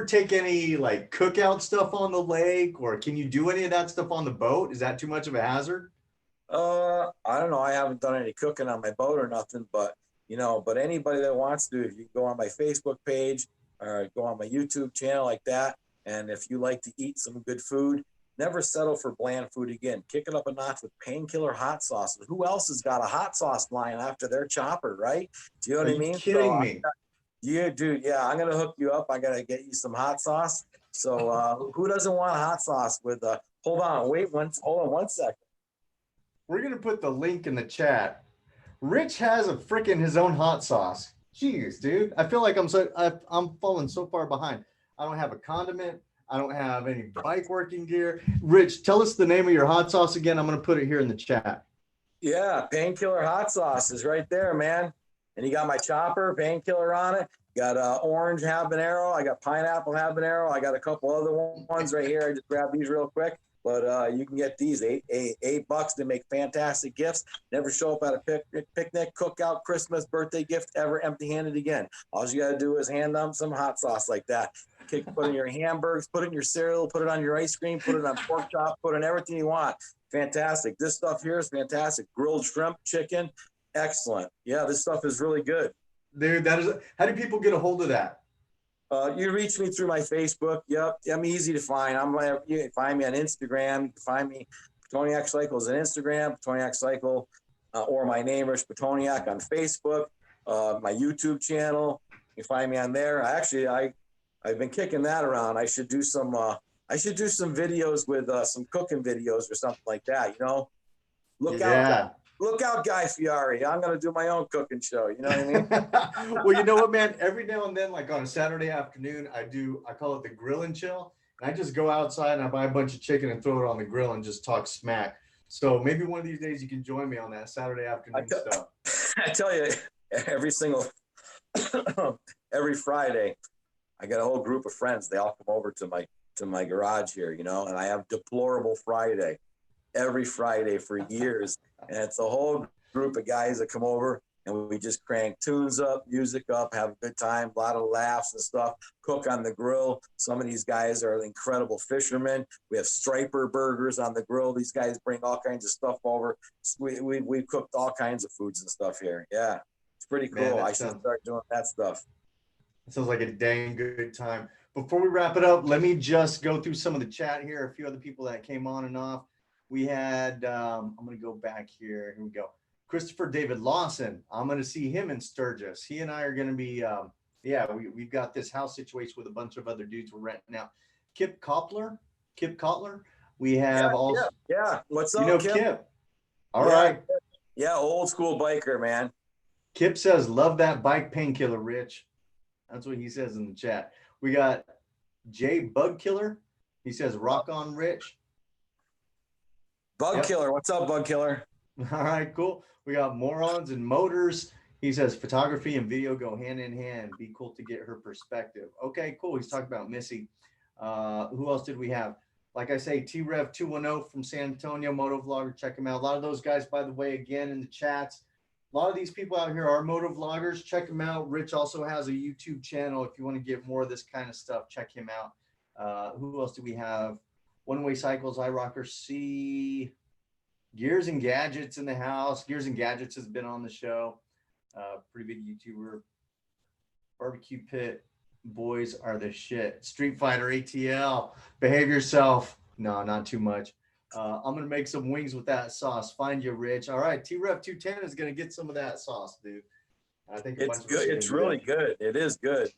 take any like cookout stuff on the lake, or can you do any of that stuff on the boat? Is that too much of a hazard? I don't know. I haven't done any cooking on my boat or nothing, but anybody that wants to, if you go on my Facebook page or go on my YouTube channel like that, and if you like to eat some good food, never settle for bland food again. Kick it up a notch with Painkiller Hot Sauce. Who else has got a hot sauce line after their chopper, right? Do you know what I mean? Are you kidding me? Yeah, dude. Yeah, I'm gonna hook you up. I gotta get you some hot sauce. So who doesn't want hot sauce with hold on one second. We're gonna put the link in the chat. Rich has a freaking his own hot sauce. Jeez, dude. I feel like I'm falling so far behind. I don't have a condiment. I don't have any bike working gear. Rich, tell us the name of your hot sauce again. I'm gonna put it here in the chat. Yeah, Painkiller Hot Sauce is right there, man. And you got my chopper, Painkiller on it. Got orange habanero. I got pineapple habanero. I got a couple other ones right here. I just grabbed these real quick. But you can get these $8. They make fantastic gifts. Never show up at a picnic, cookout, Christmas, birthday gift ever empty-handed again. All you got to do is hand them some hot sauce like that. Put it in your hamburgers, put it in your cereal, put it on your ice cream, put it on pork chop, put it in everything you want. Fantastic. This stuff here is fantastic. Grilled shrimp, chicken, excellent. Yeah, this stuff is really good. Dude, how do people get a hold of that? You reach me through my Facebook. Yep, I'm easy to find. You can find me on Instagram. You can find me. Pitoniak Cycle is on Instagram. Pitoniak Cycle, or my name, Rich Pitoniak, on Facebook. My YouTube channel. You can find me on there. I've been kicking that around. I should do some videos with some cooking videos or something like that. You know, Look out, Guy Fieri. I'm going to do my own cooking show. You know what I mean? Well, you know what, man? Every now and then, like on a Saturday afternoon, I call it the grill and chill. And I just go outside and I buy a bunch of chicken and throw it on the grill and just talk smack. So maybe one of these days you can join me on that Saturday afternoon stuff. I tell you, every Friday, I got a whole group of friends. They all come over to my garage here, you know, and I have Deplorable Friday every Friday for years. And it's a whole group of guys that come over and we just crank tunes up, music up, have a good time, a lot of laughs and stuff, cook on the grill. Some of these guys are incredible fishermen. We have striper burgers on the grill. These guys bring all kinds of stuff over. We've cooked all kinds of foods and stuff here. Yeah, it's pretty cool. Man, I should start doing that stuff. It sounds like a dang good time. Before we wrap it up, let me just go through some of the chat here. A few other people that came on and off. We had, I'm going to go back here. Here we go. Christopher David Lawson. I'm going to see him in Sturgis. He and I are going to be, we've got this house situation with a bunch of other dudes we're renting out. Kip Koppler. We have also. Yeah. What's up, you know Kip? Kip? All right. Yeah, old school biker, man. Kip says, love that bike, Painkiller, Rich. That's what he says in the chat. We got Jay Bugkiller. He says, rock on, Rich. Bug Killer. What's up, Bug Killer? All right, cool. We got Morons and Motors. He says photography and video go hand in hand. Be cool to get her perspective. Okay, cool. He's talking about Missy. Who else did we have? Like I say, T-Rev 210 from San Antonio, Moto Vlogger. Check him out. A lot of those guys, by the way, again, in the chats. A lot of these people out here are moto vloggers. Check them out. Rich also has a YouTube channel. If you want to get more of this kind of stuff, check him out. Who else do we have? One Way Cycles, iRocker C, Gears and Gadgets in the house. Gears and Gadgets has been on the show. Pretty big YouTuber. Barbecue Pit boys are the shit. Street Fighter ATL. Behave yourself. No, not too much. I'm gonna make some wings with that sauce. Find you, Rich. All right, T-Rep 210 is gonna get some of that sauce, dude. I think It's good. It's really good. It is good.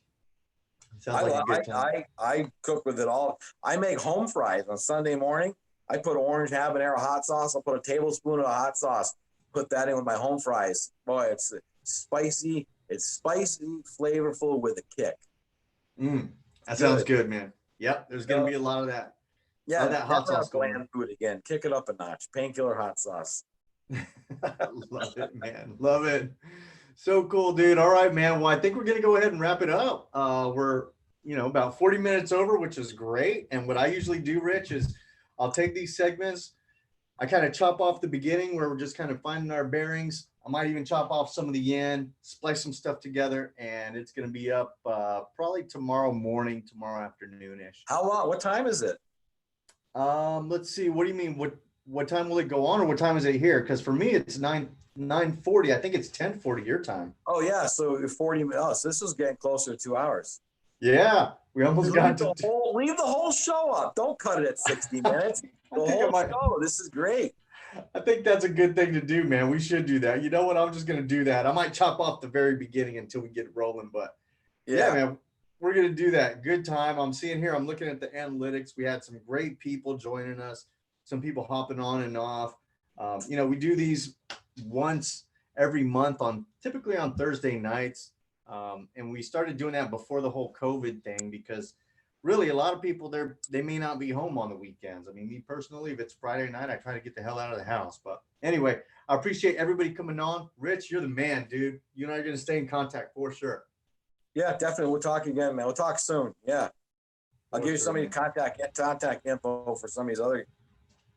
Sounds like a good time. I cook with it all. I make home fries on Sunday morning. I put orange habanero hot sauce. I'll put a tablespoon of hot sauce. Put that in with my home fries. Boy, it's spicy. It's spicy, flavorful with a kick. That sounds good, man. Yep, there's gonna be a lot of that. Yeah, that hot sauce bland food again. Kick it up a notch. Painkiller hot sauce. Love it, man. Love it. So cool, dude. All right, man. Well, I think we're gonna go ahead and wrap it up. We're about 40 minutes over, which is great. And what I usually do, Rich, is I'll take these segments. I kind of chop off the beginning where we're just kind of finding our bearings. I might even chop off some of the end, splice some stuff together, and it's gonna be up probably tomorrow morning, tomorrow afternoon-ish. How long? What time is it? Let's see. What do you mean? What time will it go on, or what time is it here? Because for me, it's 9:40. I think it's 10:40 your time. Oh yeah, so 40 minutes. So this is getting closer to 2 hours. Yeah, we almost got to leave the whole show up. Don't cut it at 60 minutes. The whole show. This is great. I think that's a good thing to do, man. We should do that. You know what? I'm just gonna do that. I might chop off the very beginning until we get rolling, but yeah, man. We're going to do that. Good time. I'm seeing here, I'm looking at the analytics. We had some great people joining us, some people hopping on and off. We do these once every month typically on Thursday nights. And we started doing that before the whole COVID thing, because really a lot of people they may not be home on the weekends. I mean, me personally, if it's Friday night, I try to get the hell out of the house. But anyway, I appreciate everybody coming on. Rich, you're the man, dude. You and I are going to stay in contact for sure. Yeah, definitely. We'll talk again, man. We'll talk soon. Yeah. I'll give you somebody contact info for some of these other.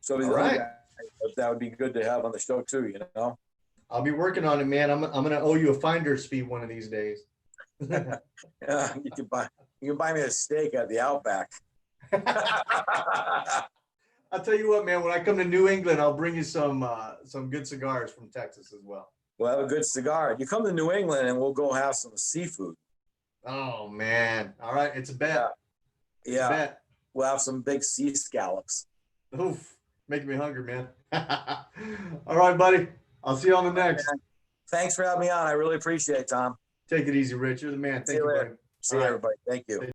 So that would be good to have on the show too, I'll be working on it, man. I'm gonna owe you a finder's fee one of these days. Yeah, you can buy me a steak at the Outback. I'll tell you what, man, when I come to New England, I'll bring you some good cigars from Texas as well. We'll have a good cigar. You come to New England and we'll go have some seafood. Oh man. All right. It's a bet. Yeah. Bet. We'll have some big sea scallops. Oof. Making me hungry, man. All right, buddy. I'll see you on the next. Thanks for having me on. I really appreciate it, Tom. Take it easy, Rich. You're the man. Thank you, buddy. See you, everybody. Thank you.